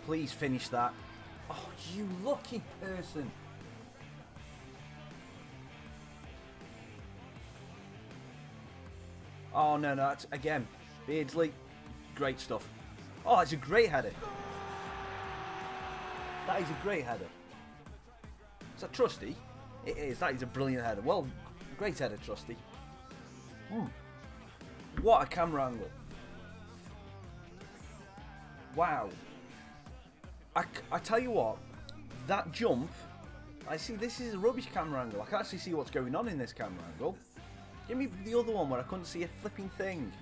Please finish that. Oh, you lucky person. Oh, no, that's, again, Beardsley, great stuff. Oh, it's a great header. That is a great header. Is that Trusty? It is. That is a brilliant header. Well, great header, Trusty. What a camera angle. Wow. I tell you what, that jump, I see this is a rubbish camera angle. I can actually see what's going on in this camera angle. Give me the other one where I couldn't see a flipping thing.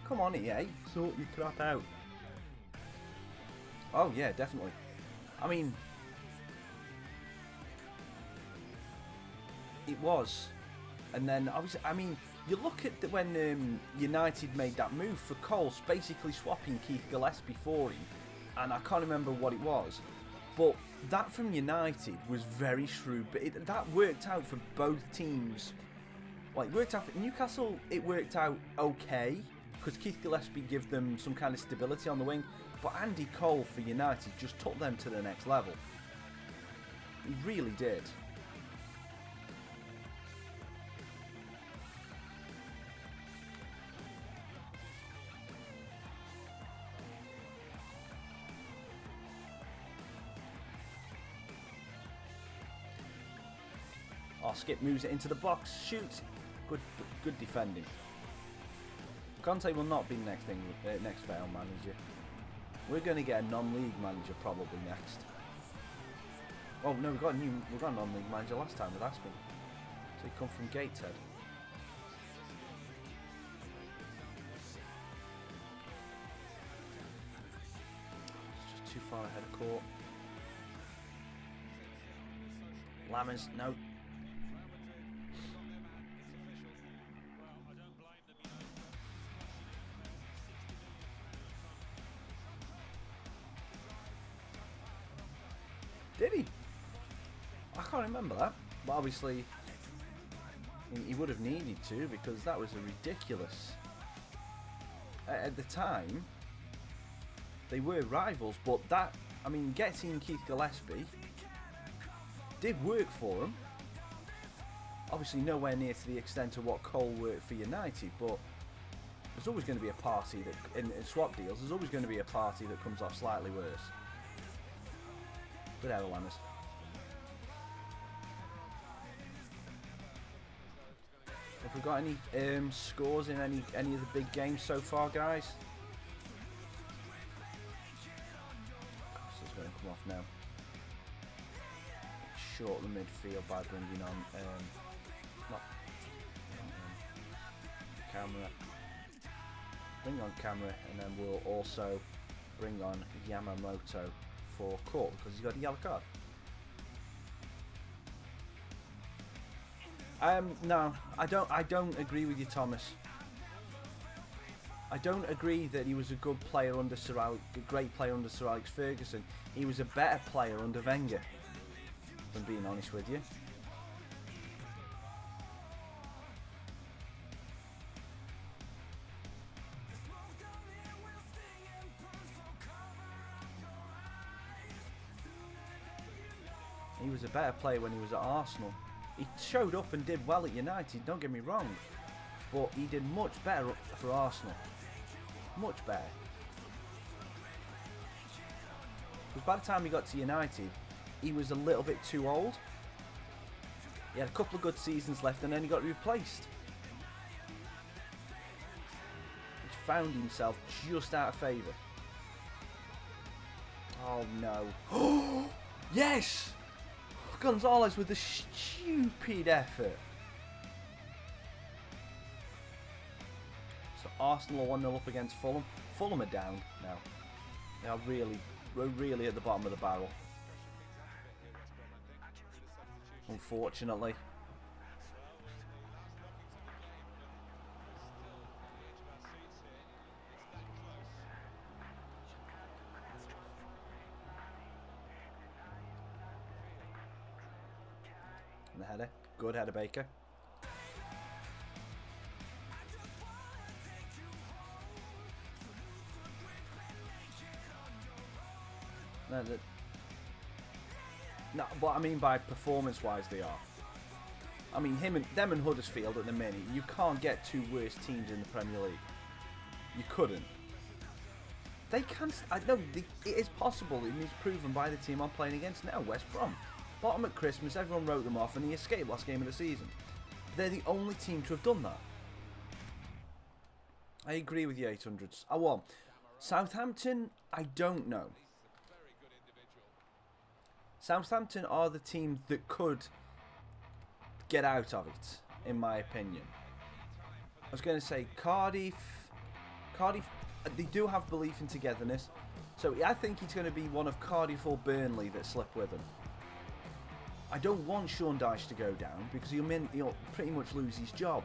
Come on, EA, sort your crap out. Oh yeah, definitely. I mean, it was, and then obviously, I mean, you look at when United made that move for Coles, basically swapping Keith Gillespie for him, and I can't remember what it was, but that from United was very shrewd. But that worked out for both teams. Like, it worked out for Newcastle, it worked out okay, because Keith Gillespie gave them some kind of stability on the wing, but Andy Cole for United just took them to the next level. He really did. Oh, Skip moves it into the box, shoots. Good defending. Conte will not be the next Vale manager. We're going to get a non-league manager probably next. Oh no, we got a non-league manager last time with Aspen. So he come from Gateshead. It's just too far ahead of court. Lammers, no. Did he? I can't remember that. But obviously, he would have needed to, because that was a ridiculous. At the time, they were rivals, but that, I mean, getting Keith Gillespie did work for him. Obviously, nowhere near to the extent of what Cole worked for United, but there's always going to be a party that, in swap deals, there's always going to be a party that comes off slightly worse. Good error, Lammers. Have we got any scores in any of the big games so far, guys? This is going to come off now. Short the midfield by bringing on Camera. Bring on Camera, and then we'll also bring on Yamamoto for court because he's got a yellow card. No, I don't agree with you, Thomas. I don't agree that he was a good player under a great player under Sir Alex Ferguson. He was a better player under Wenger, if I'm being honest with you. He was a better player when he was at Arsenal. He showed up and did well at United, don't get me wrong. But he did much better for Arsenal. Much better. Because by the time he got to United, he was a little bit too old. He had a couple of good seasons left and then he got replaced. He found himself just out of favour. Oh no. Yes! Gonzalez with the stupid effort. So Arsenal are 1-0 up against Fulham. Fulham are down now. They are really at the bottom of the barrel. Unfortunately. And the header. Good header, Baker. No, what I mean by performance-wise, they are. I mean, them and Huddersfield at the minute, you can't get two worse teams in the Premier League. You couldn't. They can. I know it is possible, and it's proven by the team I'm playing against now, West Brom. Bottom at Christmas, everyone wrote them off, and they escaped last game of the season. But they're the only team to have done that. I agree with the 800s. Oh, well, Southampton, I don't know. Southampton are the team that could get out of it, in my opinion. I was going to say Cardiff, Cardiff, they do have belief in togetherness. So I think it's going to be one of Cardiff or Burnley that slip with them. I don't want Sean Dyche to go down because he'll pretty much lose his job.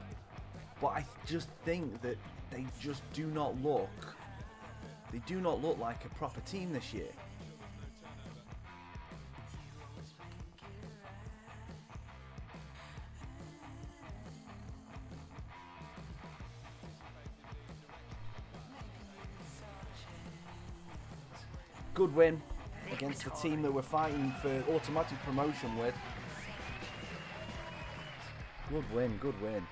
But I just think that they just do not look... They do not look like a proper team this year. Good win against the team that we're fighting for automatic promotion with. Good win, good win.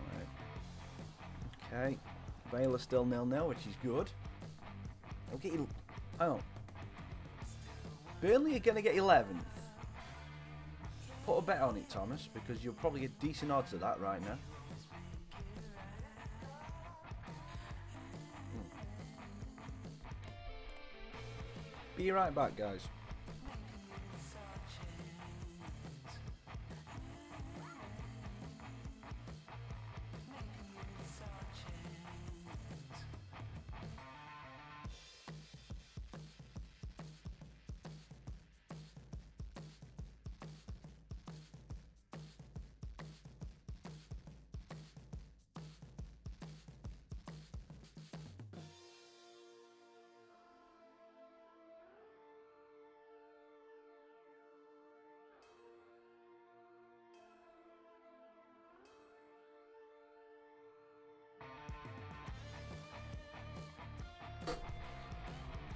Right. Okay, Vale is still 0-0, which is good. I'll get you. Oh, Burnley are going to get 11th. Put a bet on it, Thomas, because you'll probably get decent odds of that right now. Be right back, guys.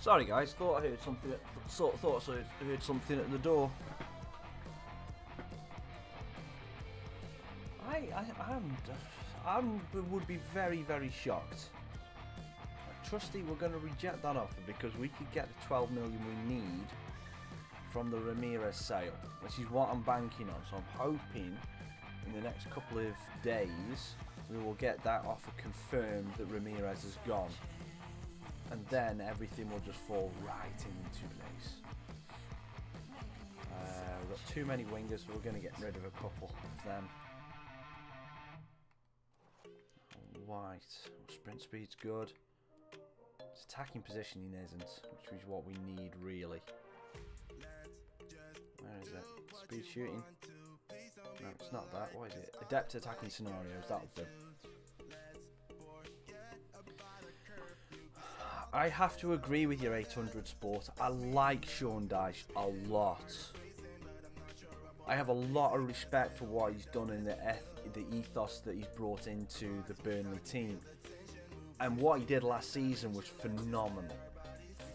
Sorry guys, thought I heard something. Thought I heard something at the door. I would be very, very shocked. Trusty, we're going to reject that offer because we could get the 12 million we need from the Ramirez sale, which is what I'm banking on. So I'm hoping in the next couple of days we will get that offer confirmed that Ramirez has gone. And then everything will just fall right into place. We've got too many wingers, so we're going to get rid of a couple of them. White. Sprint speed's good. His attacking positioning isn't, which is what we need really. Where is it? Speed shooting. No, it's not that. What is it? Adept attacking scenarios. That'll do. I have to agree with your 800 Sport. I like Sean Dyche a lot. I have a lot of respect for what he's done in the ethos that he's brought into the Burnley team. And what he did last season was phenomenal.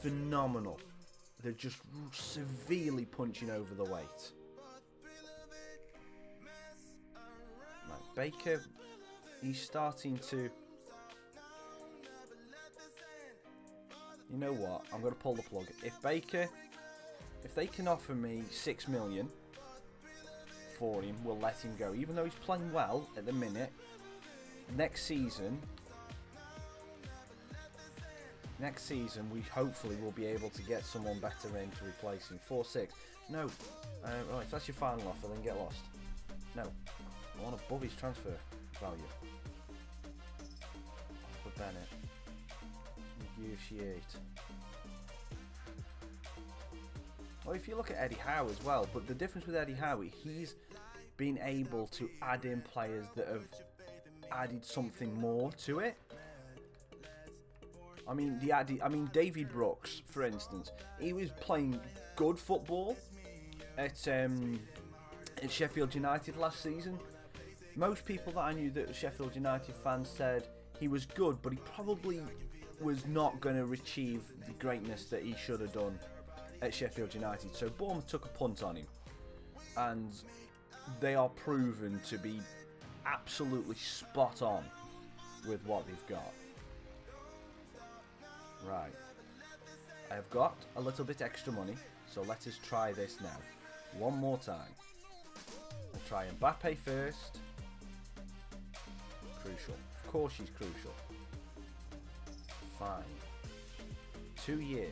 Phenomenal. They're just severely punching over the weight. Right, Baker, he's starting to... You know what? I'm going to pull the plug. If they can offer me 6 million for him, we'll let him go. Even though he's playing well at the minute, next season we hopefully will be able to get someone better in to replace him. 4-6. No. Right, if that's your final offer, then get lost. No. I want above his transfer value. For Bennett. Negotiate. Well, if you look at Eddie Howe as well, but the difference with Eddie Howe, he's been able to add in players that have added something more to it. I mean, David Brooks, for instance, he was playing good football at Sheffield United last season. Most people that I knew that were Sheffield United fans said he was good, but he probably was not going to achieve the greatness that he should have done at Sheffield United. So Bournemouth took a punt on him, and they are proven to be absolutely spot on with what they've got. Right, I've got a little bit extra money, so let us try this now. One more time. We'll try Mbappe first. Crucial. Of course she's crucial. Fine. 2 year.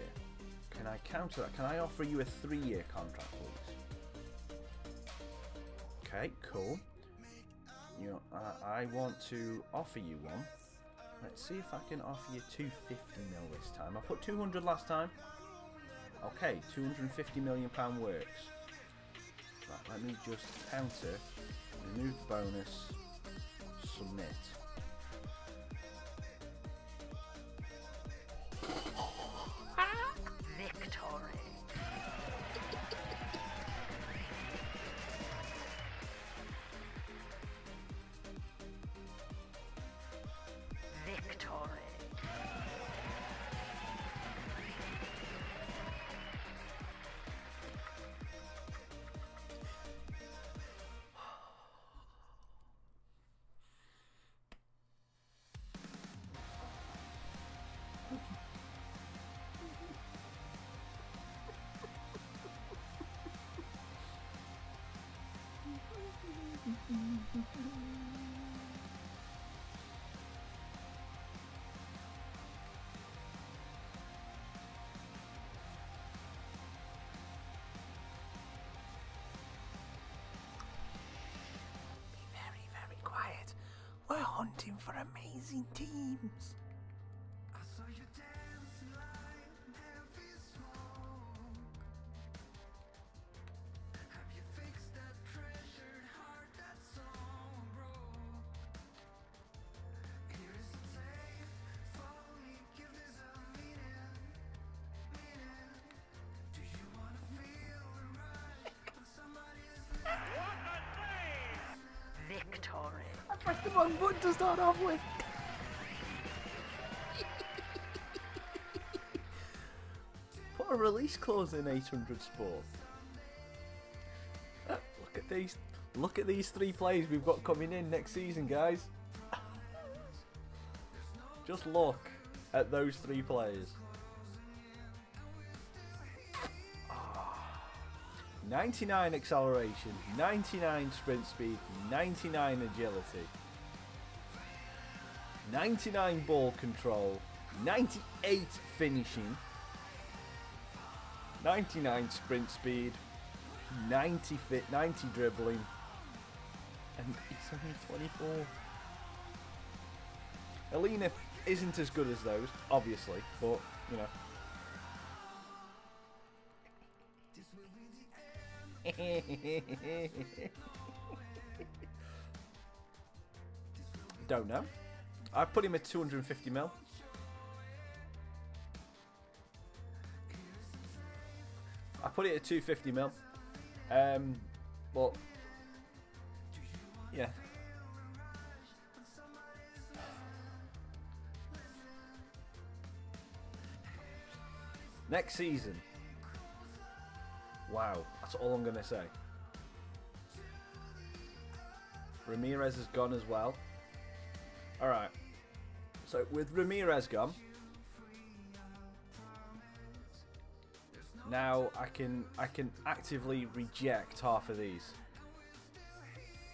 Can I counter that? Can I offer you a 3-year contract, please? Okay, cool. You know, I want to offer you one. Let's see if I can offer you 250 mil this time. I put 200 last time. Okay, 250 million pound works. Right, let me just counter, remove the bonus, submit. Victory. Victory. Very quiet. We're hunting for amazing teams. I saw you dancing like heavy smoke. Have you fixed that treasured heart that's so broke? Here is a tape, follow me, give this a meaning. Do you wanna feel the rush when somebody's Victory. I pressed the wrong button to start off with. Put a release clause in 800 Sport. Look at these. Look at these 3 players we've got coming in next season, guys. Just look at those 3 players. 99 acceleration, 99 sprint speed, 99 agility, 99 ball control, 98 finishing, 99 sprint speed, 90 fit, 90 dribbling, and he's only 24. Alina isn't as good as those, obviously, but you know. Don't know. I put him at 250 mil. I put it at 250 mil. But yeah. Next season. Wow, that's all I'm going to say. Ramirez has gone as well. Alright. So with Ramirez gone, now I can actively reject half of these.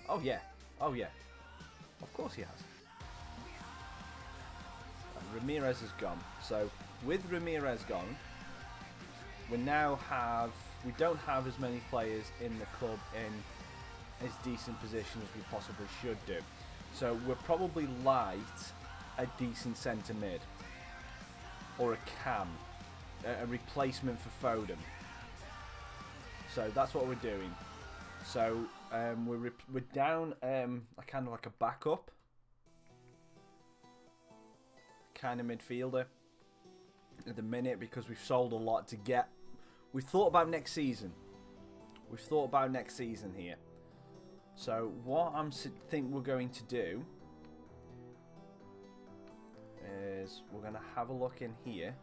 Oh yeah. Oh yeah. Of course he has. And Ramirez has gone. So with Ramirez gone, we don't have as many players in the club in as decent position as we possibly should do. So we're probably light a decent centre mid or a cam, a replacement for Foden. So that's what we're doing. So we're down a kind of like a backup kind of midfielder at the minute because we've sold a lot to get. We've thought about next season. We've thought about next season here. So what I think we're going to do is we're going to have a look in here.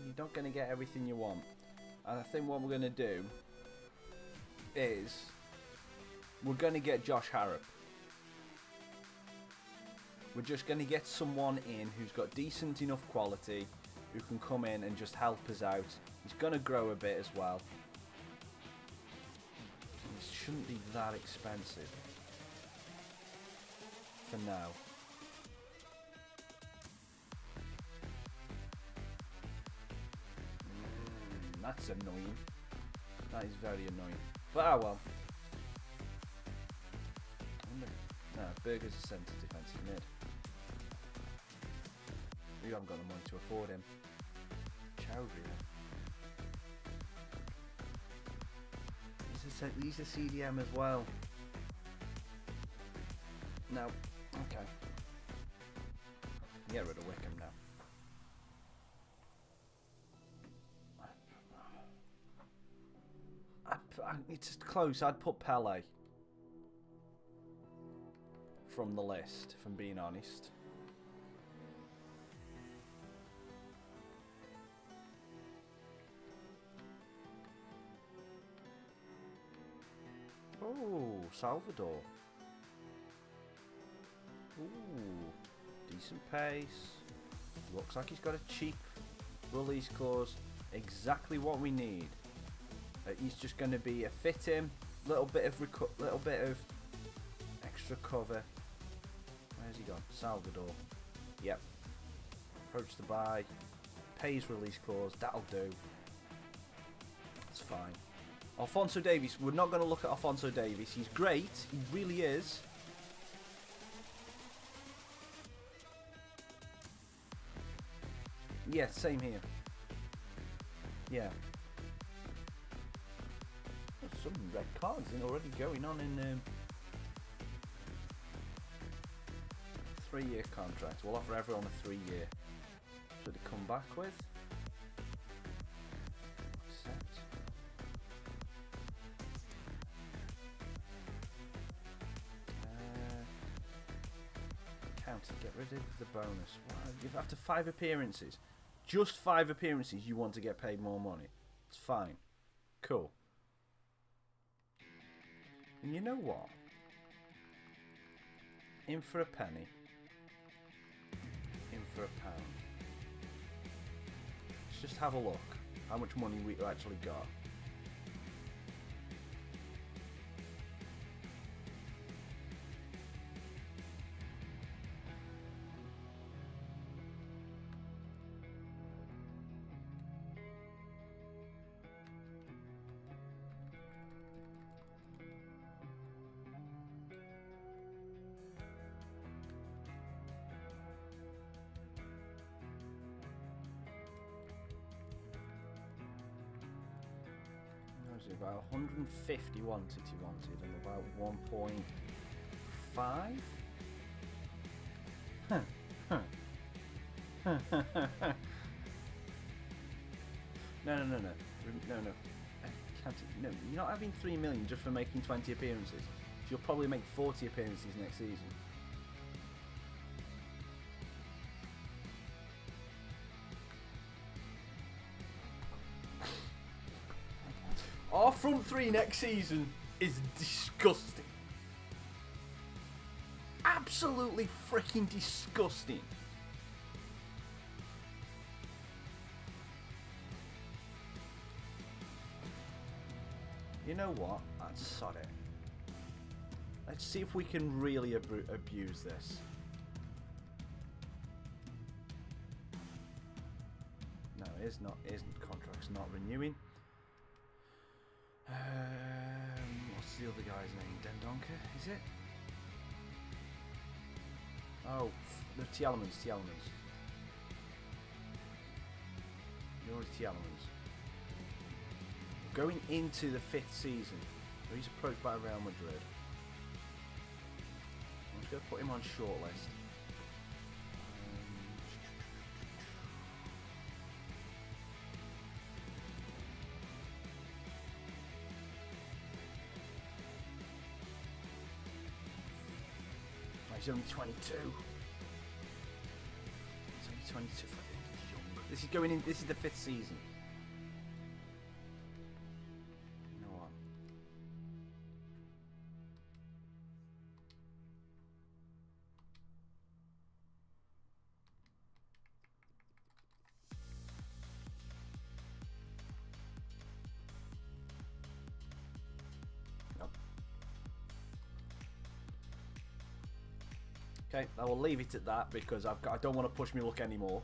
You're not going to get everything you want. And I think what we're going to do is we're going to get Josh Harrop. We're just going to get someone in who's got decent enough quality, who can come in and just help us out. He's going to grow a bit as well. It shouldn't be that expensive for now. That's annoying. That is very annoying. But ah well. No, Berger's a centre defensive mid. We haven't got the money to afford him. Chowdhury then. He's a CDM as well. No. Okay. Get rid of Wickham now. It's close. I'd put Pele from the list, if I'm being honest. Oh, Salvador. Ooh, decent pace. Looks like he's got a cheap release clause. Exactly what we need. He's just going to be a fit him, little bit of extra cover. Where's he gone? Salvador. Yep. Approach the buy. Pays release clause. That'll do. It's fine. Alphonso Davies. We're not going to look at Alphonso Davies. He's great. He really is. Yeah, same here. Yeah. There's some red cards already going on in 3-year contract. We'll offer everyone a 3-year. Should they come back with? Accept. Counter. Get rid of the bonus. Wow. After 5 appearances, just 5 appearances, you want to get paid more money. It's fine. Cool. And you know what? In for a penny. In for a pound. Let's just have a look. How much money we actually got. About 150 wanted and about 1.5. No. No, you're not having 3 million just for making 20 appearances. You'll probably make 40 appearances next season. Our front 3 next season is disgusting. Absolutely freaking disgusting. You know what? I'd sod it. Let's see if we can really abuse this. No, it is not. Isn't contract's not renewing. What's the other guy's name? Dendonka, is it? Oh, the Tielemans. Yuri Tielemans. Going into the 5th season, he's approached by Real Madrid. I'm just going to put him on shortlist. He's only 22. He's only 22. He's young. This is going in. This is the 5th season. You know what? Okay, I will leave it at that because I don't want to push my luck anymore.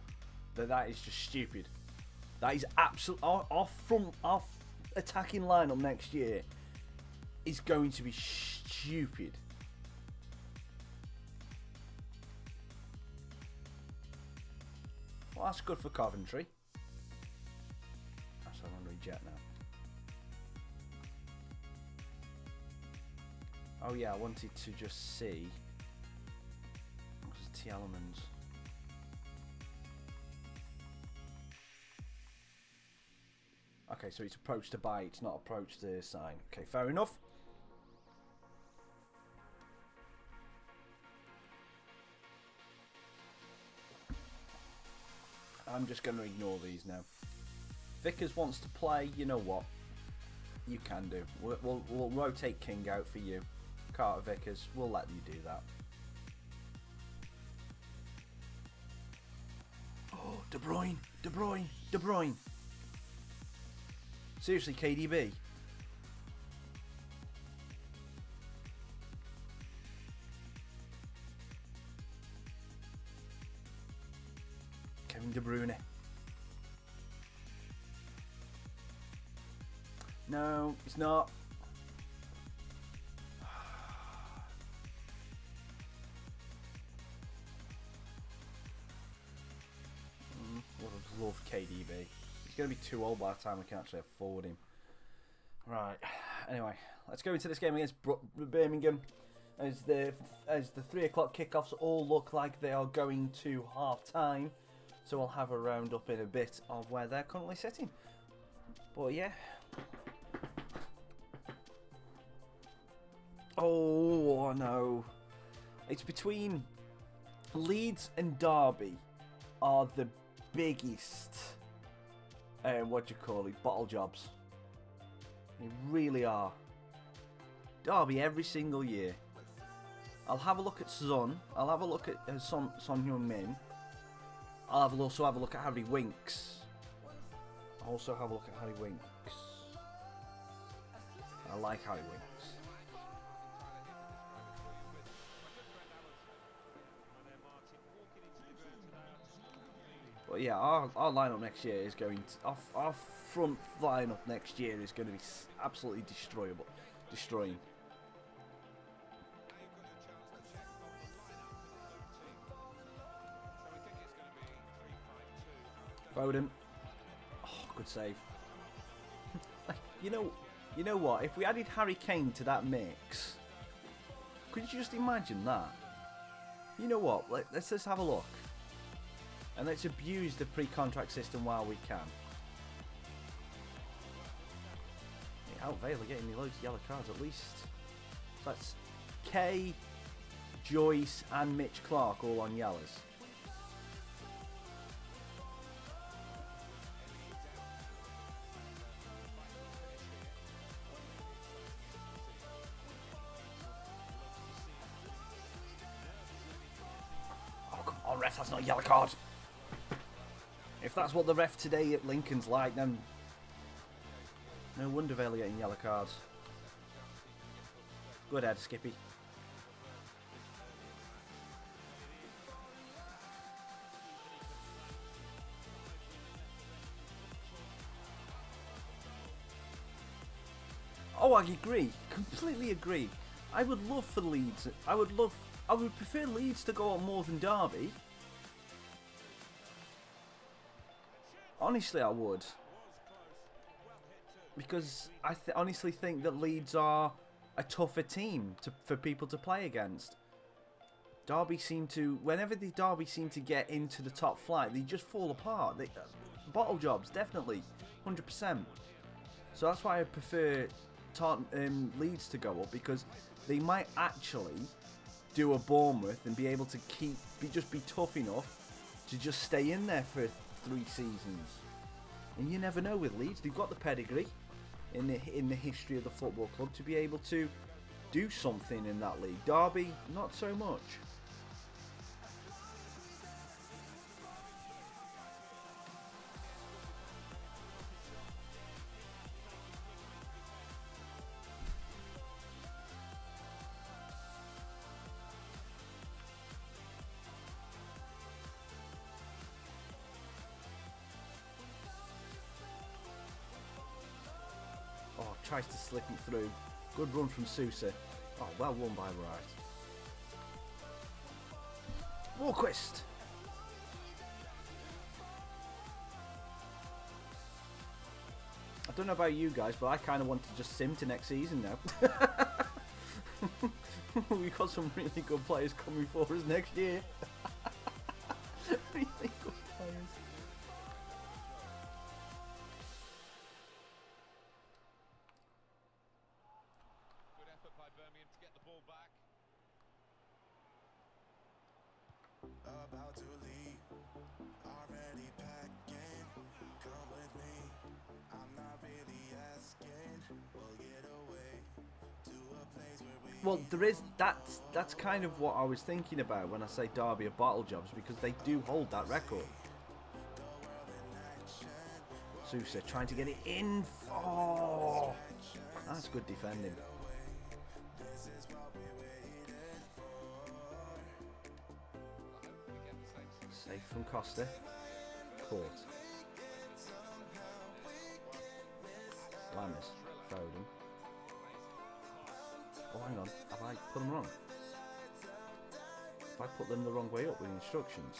That is just stupid. That is absolute. Our attacking lineup next year is going to be stupid. Well, that's good for Coventry. That's what I'm going to reject now. Oh yeah, I wanted to just see. What was T elements? Okay, so it's approach to buy, it's not approach to sign. Okay, fair enough. I'm just going to ignore these now. Vickers wants to play, you know what? You can do. We'll rotate King out for you. Carter Vickers, we'll let you do that. Oh, De Bruyne, De Bruyne, De Bruyne. Seriously, KDB. Kevin De Bruyne. No, it's not. Would have loved KDB. He's going to be too old by the time we can actually afford him. Right. Anyway, let's go into this game against Birmingham. As the 3 o'clock kickoffs all look like they are going to half time. So we'll have a round up in a bit of where they're currently sitting. But yeah. Oh no. It's between Leeds and Derby are the biggest what do you call it, bottle jobs. They really are. Derby every single year. I'll have a look at Son. I'll have a look at Son Heung-min. I'll also have a look at Harry Winks. I like Harry Winks. But yeah, our lineup next year is going to, our front lineup next year is going to be absolutely destroying. Foden. Oh, good save. You know what? If we added Harry Kane to that mix, could you just imagine that? You know what? Let's just have a look. And let's abuse the pre-contract system while we can. Yeah, Out Vale are getting me loads of yellow cards at least. So that's Kay, Joyce and Mitch Clark all on yellows. Oh, come on, ref, that's not a yellow card. If that's what the ref today at Lincoln's like, then no wonder Vale are getting yellow cards. Good head, Skippy. Oh, I agree. Completely agree. I would love for Leeds. I would prefer Leeds to go on more than Derby. Honestly, I would. Because I honestly think that Leeds are a tougher team for people to play against. Derby seem to, whenever the Derby seem to get into the top flight, they just fall apart. Bottle jobs, definitely, 100%. So that's why I prefer Leeds to go up, because they might actually do a Bournemouth and be able to just be tough enough to just stay in there for 3 seasons. And you never know with Leeds. They've got the pedigree in the history of the football club to be able to do something in that league. Derby, not so much. tries to slip it through. Good run from Sousa. Oh, well won by Wright. Walquist. I don't know about you guys, but I kind of want to just sim to next season now. We've got some really good players coming for us next year. Really good players. Good effort by Birmingham to get the ball back. About to leave, already packing. Come with me, I'm not really asking. We'll get away to a place where we. Well, there is that's kind of what I was thinking about when I say Derby of bottle jobs, because they do hold that record. Sousa trying to get it in. Oh, that's good defending. Safe from Costa. Caught. Lammers. Foden. Oh, hang on. Have I put them wrong? If I put them the wrong way up with the instructions.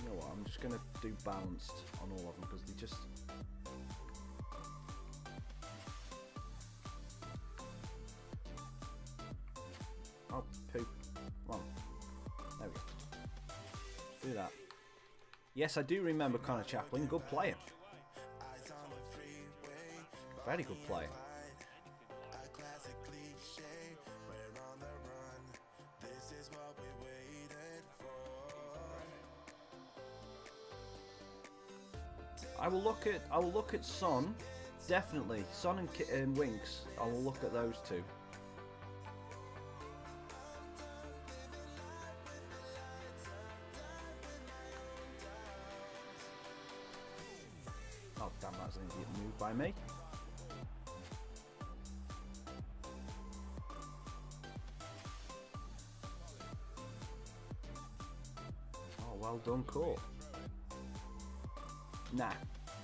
You know what? I'm just going to do balanced on all of them because they just... Oh, poop. Come on. There we go. Let's do that. Yes, I do remember Connor Chaplin. Good player. Very good player. I will look at Son, definitely. Son and Winks. I will look at those two. Oh damn, that's an idiot move by me. Oh, well done, Court. Nah,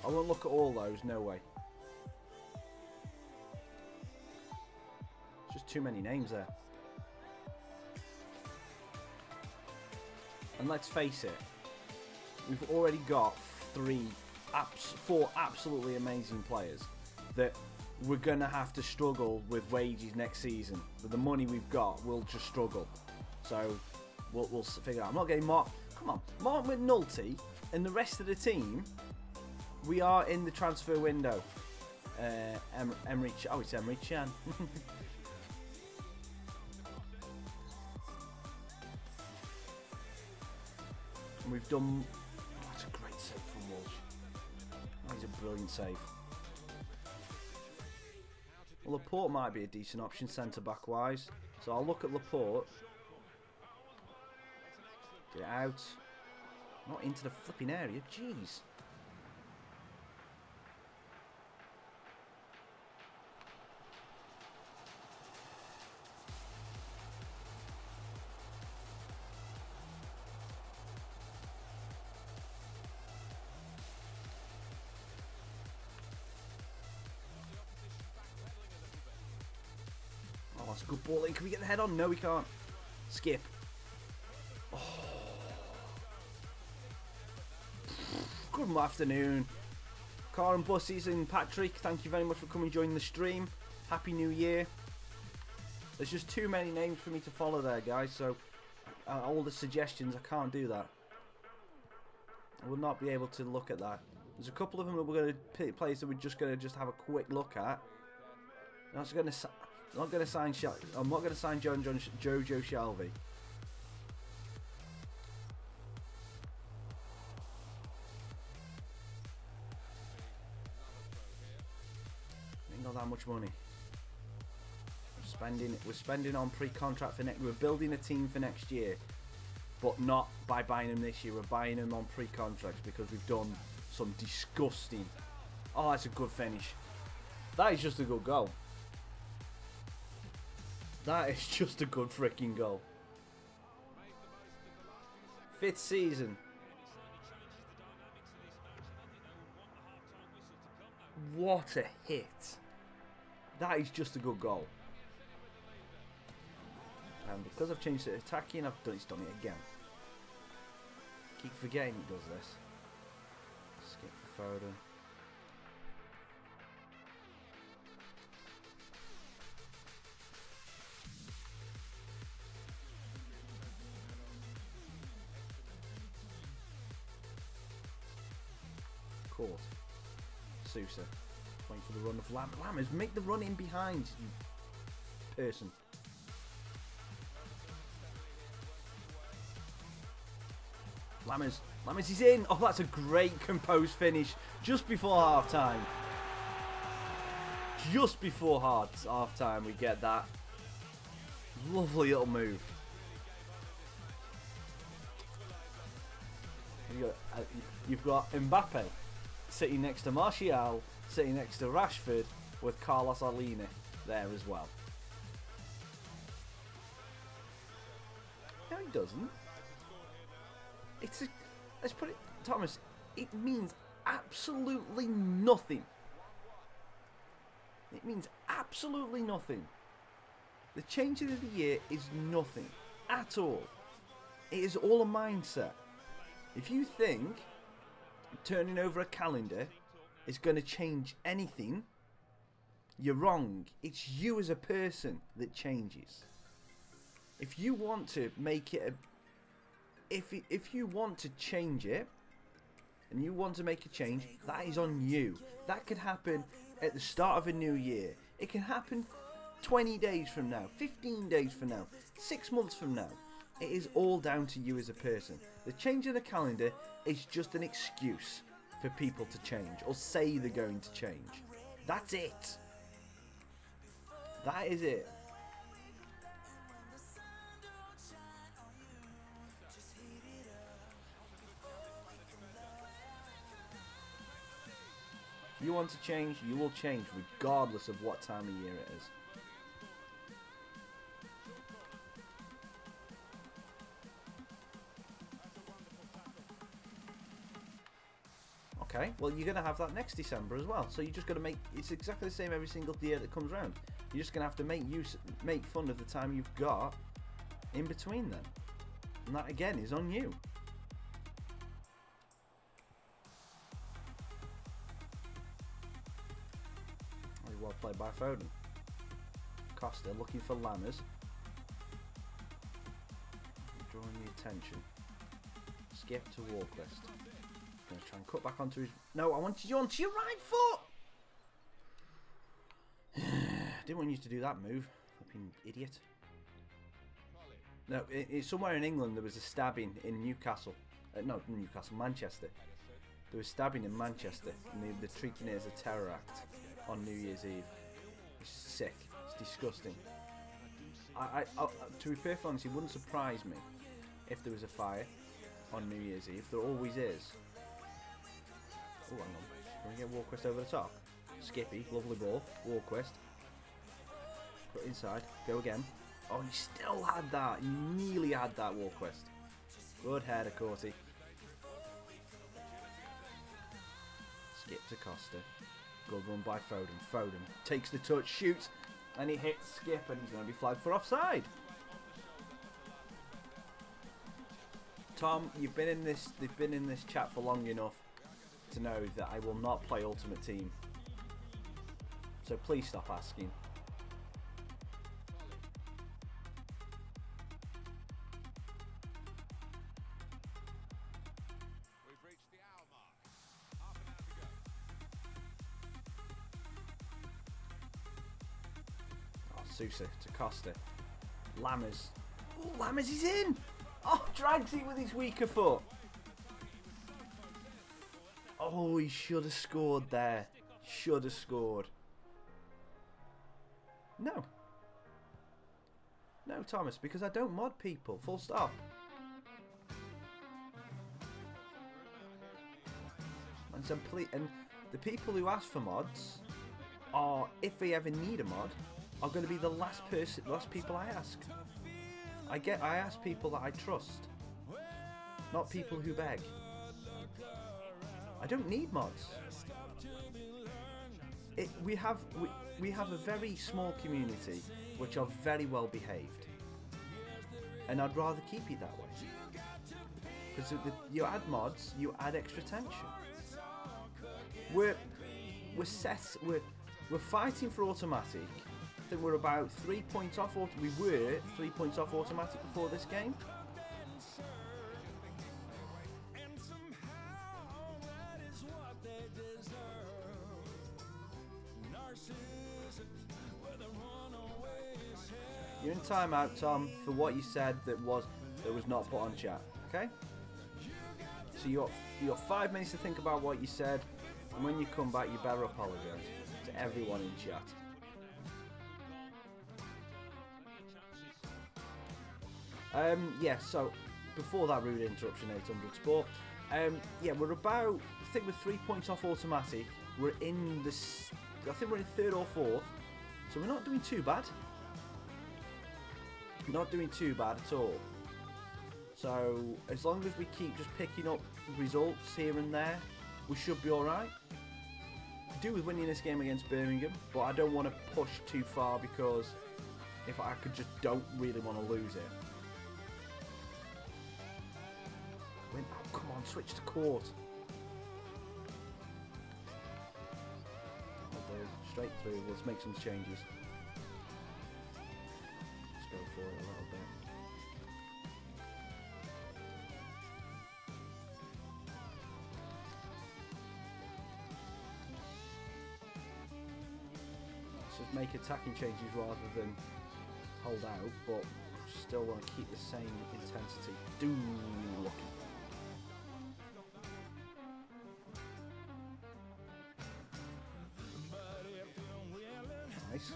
I won't look at all those, no way. Just too many names there. And let's face it, we've already got four absolutely amazing players that we're going to have to struggle with wages next season. With the money we've got, we'll just struggle. So, we'll figure out. I'm not getting Mark. Come on, Mark McNulty and the rest of the team. We are in the transfer window. Emery. Oh, it's Emery Chan. And we've done. Oh, that's a great save from Walsh. That is a brilliant save. Well, Laporte might be a decent option centre back wise, so I'll look at Laporte. Get it out. Not into the flipping area. Jeez. Oh, that's a good ball in. Can we get the head on? No, we can't. Skip. Oh. Good afternoon. Car and Buses and Patrick, thank you very much for coming and joining the stream. Happy New Year. There's just too many names for me to follow there, guys, so all the suggestions, I can't do that. I will not be able to look at that. There's a couple of them that we're going to place that we're just going to have a quick look at. I'm not going to sign Jojo Shelby. Ain't got that much money. We're spending on pre-contract for next. We're building a team for next year, but not by buying them this year. We're buying them on pre-contracts because we've done some disgusting Oh, that's a good finish. That is just a good goal. That is just a good freaking goal. 5th season. What a hit. That is just a good goal. And because I've changed it to attacking, it's done it again. Keep forgetting he does this. Skip for Foden. Court. Sousa. Waiting for the run of Lammers. Make the run in behind, you person. Lammers is in. Oh, that's a great composed finish just before half time. Just before half time, we get that lovely little move. You've got Mbappe sitting next to Martial, sitting next to Rashford, with Carlos Alina there as well. No, he doesn't. Let's put it, Thomas, it means absolutely nothing. It means absolutely nothing. The changing of the year is nothing at all. It is all a mindset. If you think turning over a calendar is going to change anything, you're wrong. It's you as a person that changes. If you want to make it if you want to change it, and you want to make a change, that is on you. That could happen at the start of a new year. It can happen 20 days from now, 15 days from now, 6 months from now. It is all down to you as a person. The change of the calendar is just an excuse for people to change, or say they're going to change. That's it. That is it. If you want to change, you will change regardless of what time of year it is. Okay, well, you're going to have that next December as well. So you're just going to make, it's exactly the same every single year that comes around. You're just going to have to make fun of the time you've got in between them. And that, again, is on you. Well played by Foden. Costa looking for Lammers. Drawing the attention. Skip to Walquist. Gonna try and cut back onto his... No, I want you onto your right foot! Didn't want you to do that move. Flipping idiot. No, it's somewhere in England there was a stabbing in Newcastle. No, Newcastle, Manchester. There was stabbing in Manchester and they're treating it as a terror act on New Year's Eve. It's sick. It's disgusting. To be perfectly honest, it wouldn't surprise me if there was a fire on New Year's Eve. There always is. Oh, hang on. Can we get Walquist over the top? Skippy, lovely ball. Walquist. Put it inside. Go again. Oh, you still had that. You nearly had that, Walquist. Good header, Corty. Skip to Costa. Good run by Foden. Foden takes the touch, shoots, and he hits Skip, and he's going to be flagged for offside. Tom, you've been in this. They've been in this chat for long enough to know that I will not play Ultimate Team. So please stop asking. Sousa to Costa. Lammers. Oh, Lammers is in! Oh, drags it with his weaker foot. Oh, he should have scored there. Should have scored. No. No, Thomas, because I don't mod people. Full stop. And The people who ask for mods are, if they ever need a mod, are going to be the last people I ask. I ask people that I trust, not people who beg. I don't need mods. We have a very small community which are very well behaved, and I'd rather keep it that way. Because you add mods, you add extra tension. We're fighting for automatic. I think we're about 3 points off. We were 3 points off automatic before this game. You're in timeout, Tom, for what you said that was not put on chat. Okay? So you got 5 minutes to think about what you said, and when you come back, you better apologise to everyone in chat. Yeah. So before that rude interruption, 800 Sport. Yeah, we're about. I think we're 3 points off automatic. We're in this. I think we're in 3rd or 4th, so we're not doing too bad. Not doing too bad at all. So as long as we keep just picking up results here and there, we should be alright. Do with winning this game against Birmingham, but I don't want to push too far because if I could just don't really want to lose it. Oh, come on, switch to court. Straight through. Let's make some changes. Let's go for it a little bit. Let's just make attacking changes rather than hold out, but still want to keep the same intensity. Lucky. Nice.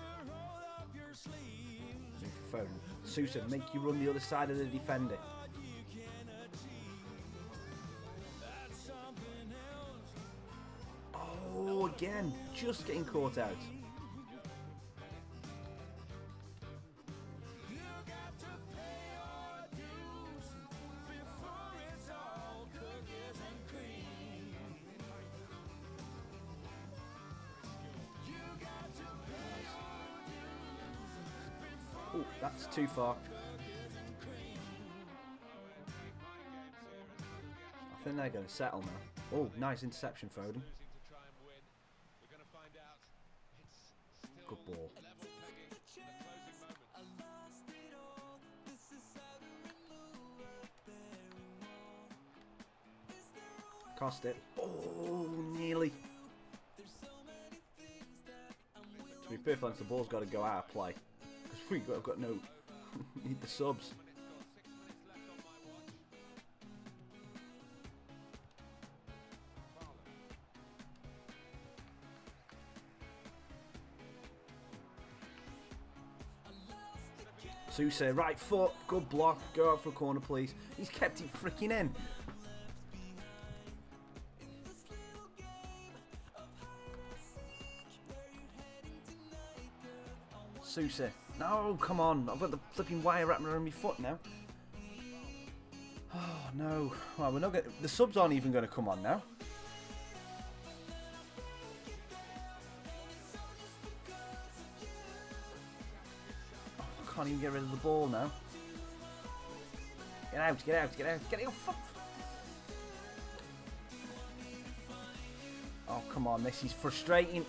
Phone. Sousa, make you run the other side of the defender. Oh, again, just getting caught out. Oh, that's too far. I think they're going to settle now. Oh, nice interception, Foden. Good ball. Cost it. Oh, nearly. To be perfect honest, the ball's got to go out of play. I've got no need the subs. Sousa, right foot, good block, go out for a corner please. He's kept it freaking in. Sousa. No, come on. I've got the flipping wire wrapped around my foot now. Oh, no. Well, we're not going. The subs aren't even going to come on now. Oh, I can't even get rid of the ball now. Get out, get out, get out. Get out. Oh, come on. This is frustrating.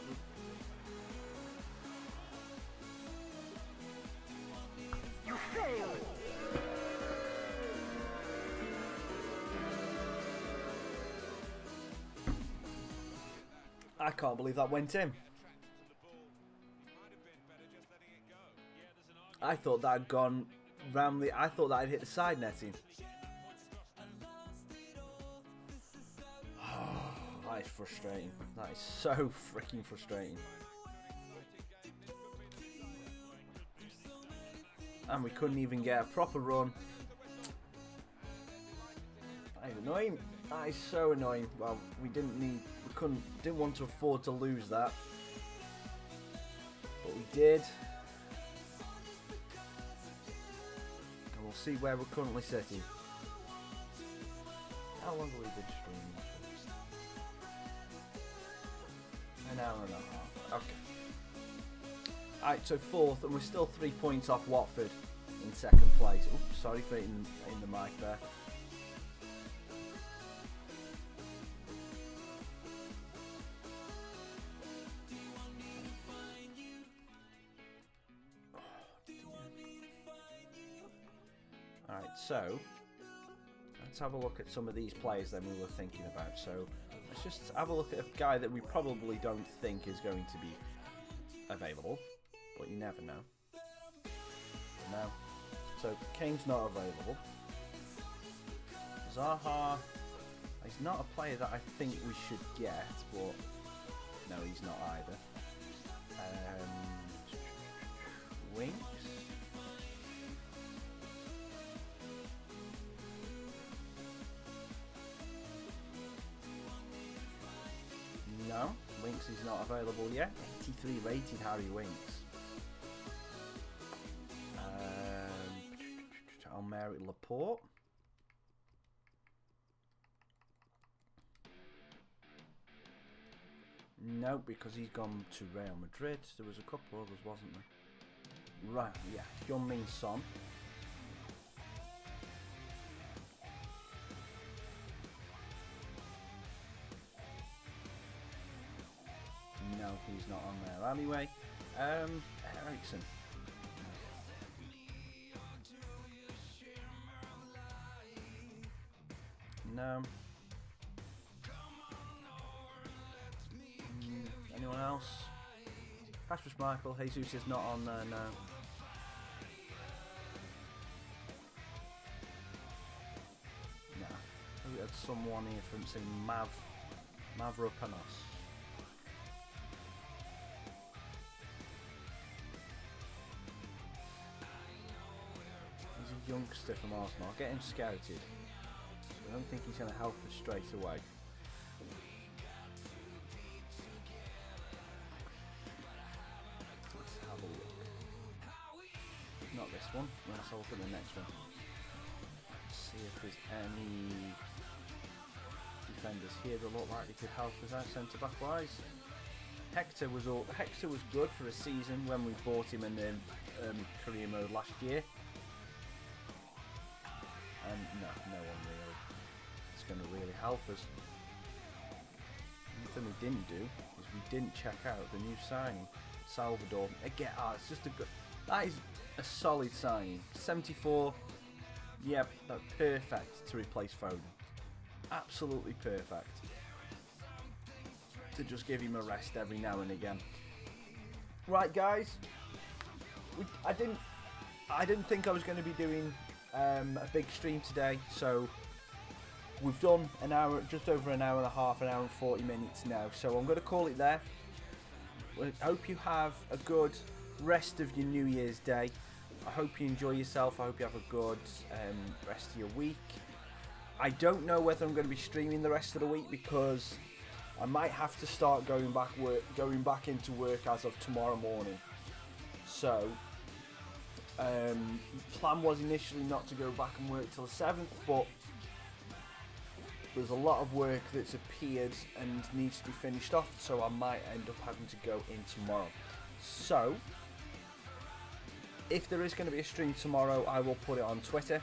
I can't believe that went in. I thought that had gone round the. I thought that had hit the side netting. Oh, that is frustrating. That is so freaking frustrating. And we couldn't even get a proper run. That is annoying. That is so annoying. Well, we didn't want to afford to lose that, but we did. And we'll see where we're currently sitting. How long have we been streaming? An hour and a half. Okay. Alright, so 4th, and we're still 3 points off Watford in 2nd place. Oops, sorry for hitting in the mic there. Alright, so let's have a look at some of these players then we were thinking about. So let's just have a look at a guy that we probably don't think is going to be available, but you never know. No. So Kane's not available. Zaha, he's not a player that I think we should get, but no, he's not either. Winks. No, Winks is not available yet. 83 rated Harry Winks. Almeri Laporte. No, because he's gone to Real Madrid. There was a couple others, wasn't there? Right, yeah. Heung-min Son. No, he's not on there anyway. Ericsson. No. Anyone else? Kasper Schmeichel. Jesus is not on there, no. No. We had someone here from saying Mavropanos. He's a youngster from Arsenal. I'll get him scouted. I don't think he's going to help us straight away. Let's have a look. Not this one. Let's have a look at the next one. Let's see if there's any defenders here that look like they could help us out centre back wise. Hector was good for a season when we bought him in the career mode last year. And no one really. It's going to really help us. One thing we didn't do is we didn't check out the new signing, Salvador. Again, it's just a good. That is a solid signing. 74. Yep, that's perfect to replace Foden. Absolutely perfect. To just give him a rest every now and again. Right, guys. I didn't think I was going to be doing a big stream today, so. We've done an hour, just over an hour and a half, an hour and 40 minutes now. So I'm going to call it there. I hope you have a good rest of your New Year's Day. I hope you enjoy yourself. I hope you have a good rest of your week. I don't know whether I'm going to be streaming the rest of the week because I might have to start going back into work as of tomorrow morning. So, plan was initially not to go back and work till the 7th, but there's a lot of work that's appeared and needs to be finished off, so I might end up having to go in tomorrow. So, if there is going to be a stream tomorrow, I will put it on Twitter.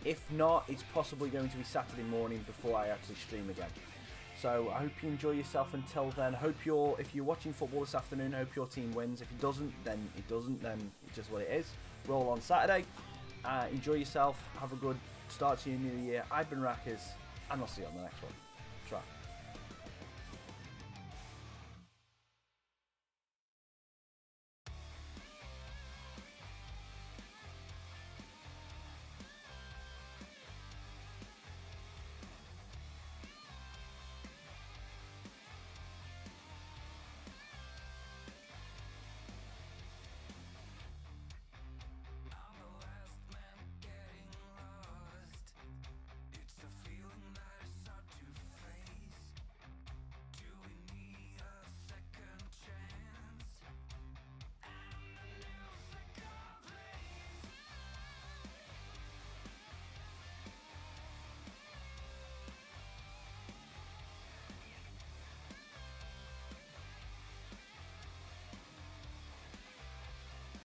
If not, it's possibly going to be Saturday morning before I actually stream again. So, I hope you enjoy yourself until then. If you're watching football this afternoon, I hope your team wins. If it doesn't, then it doesn't, then it's just what it is. Roll on Saturday. Enjoy yourself. Have a good start to your new year. I've been Raccas. And I'll see you on the next one. Try.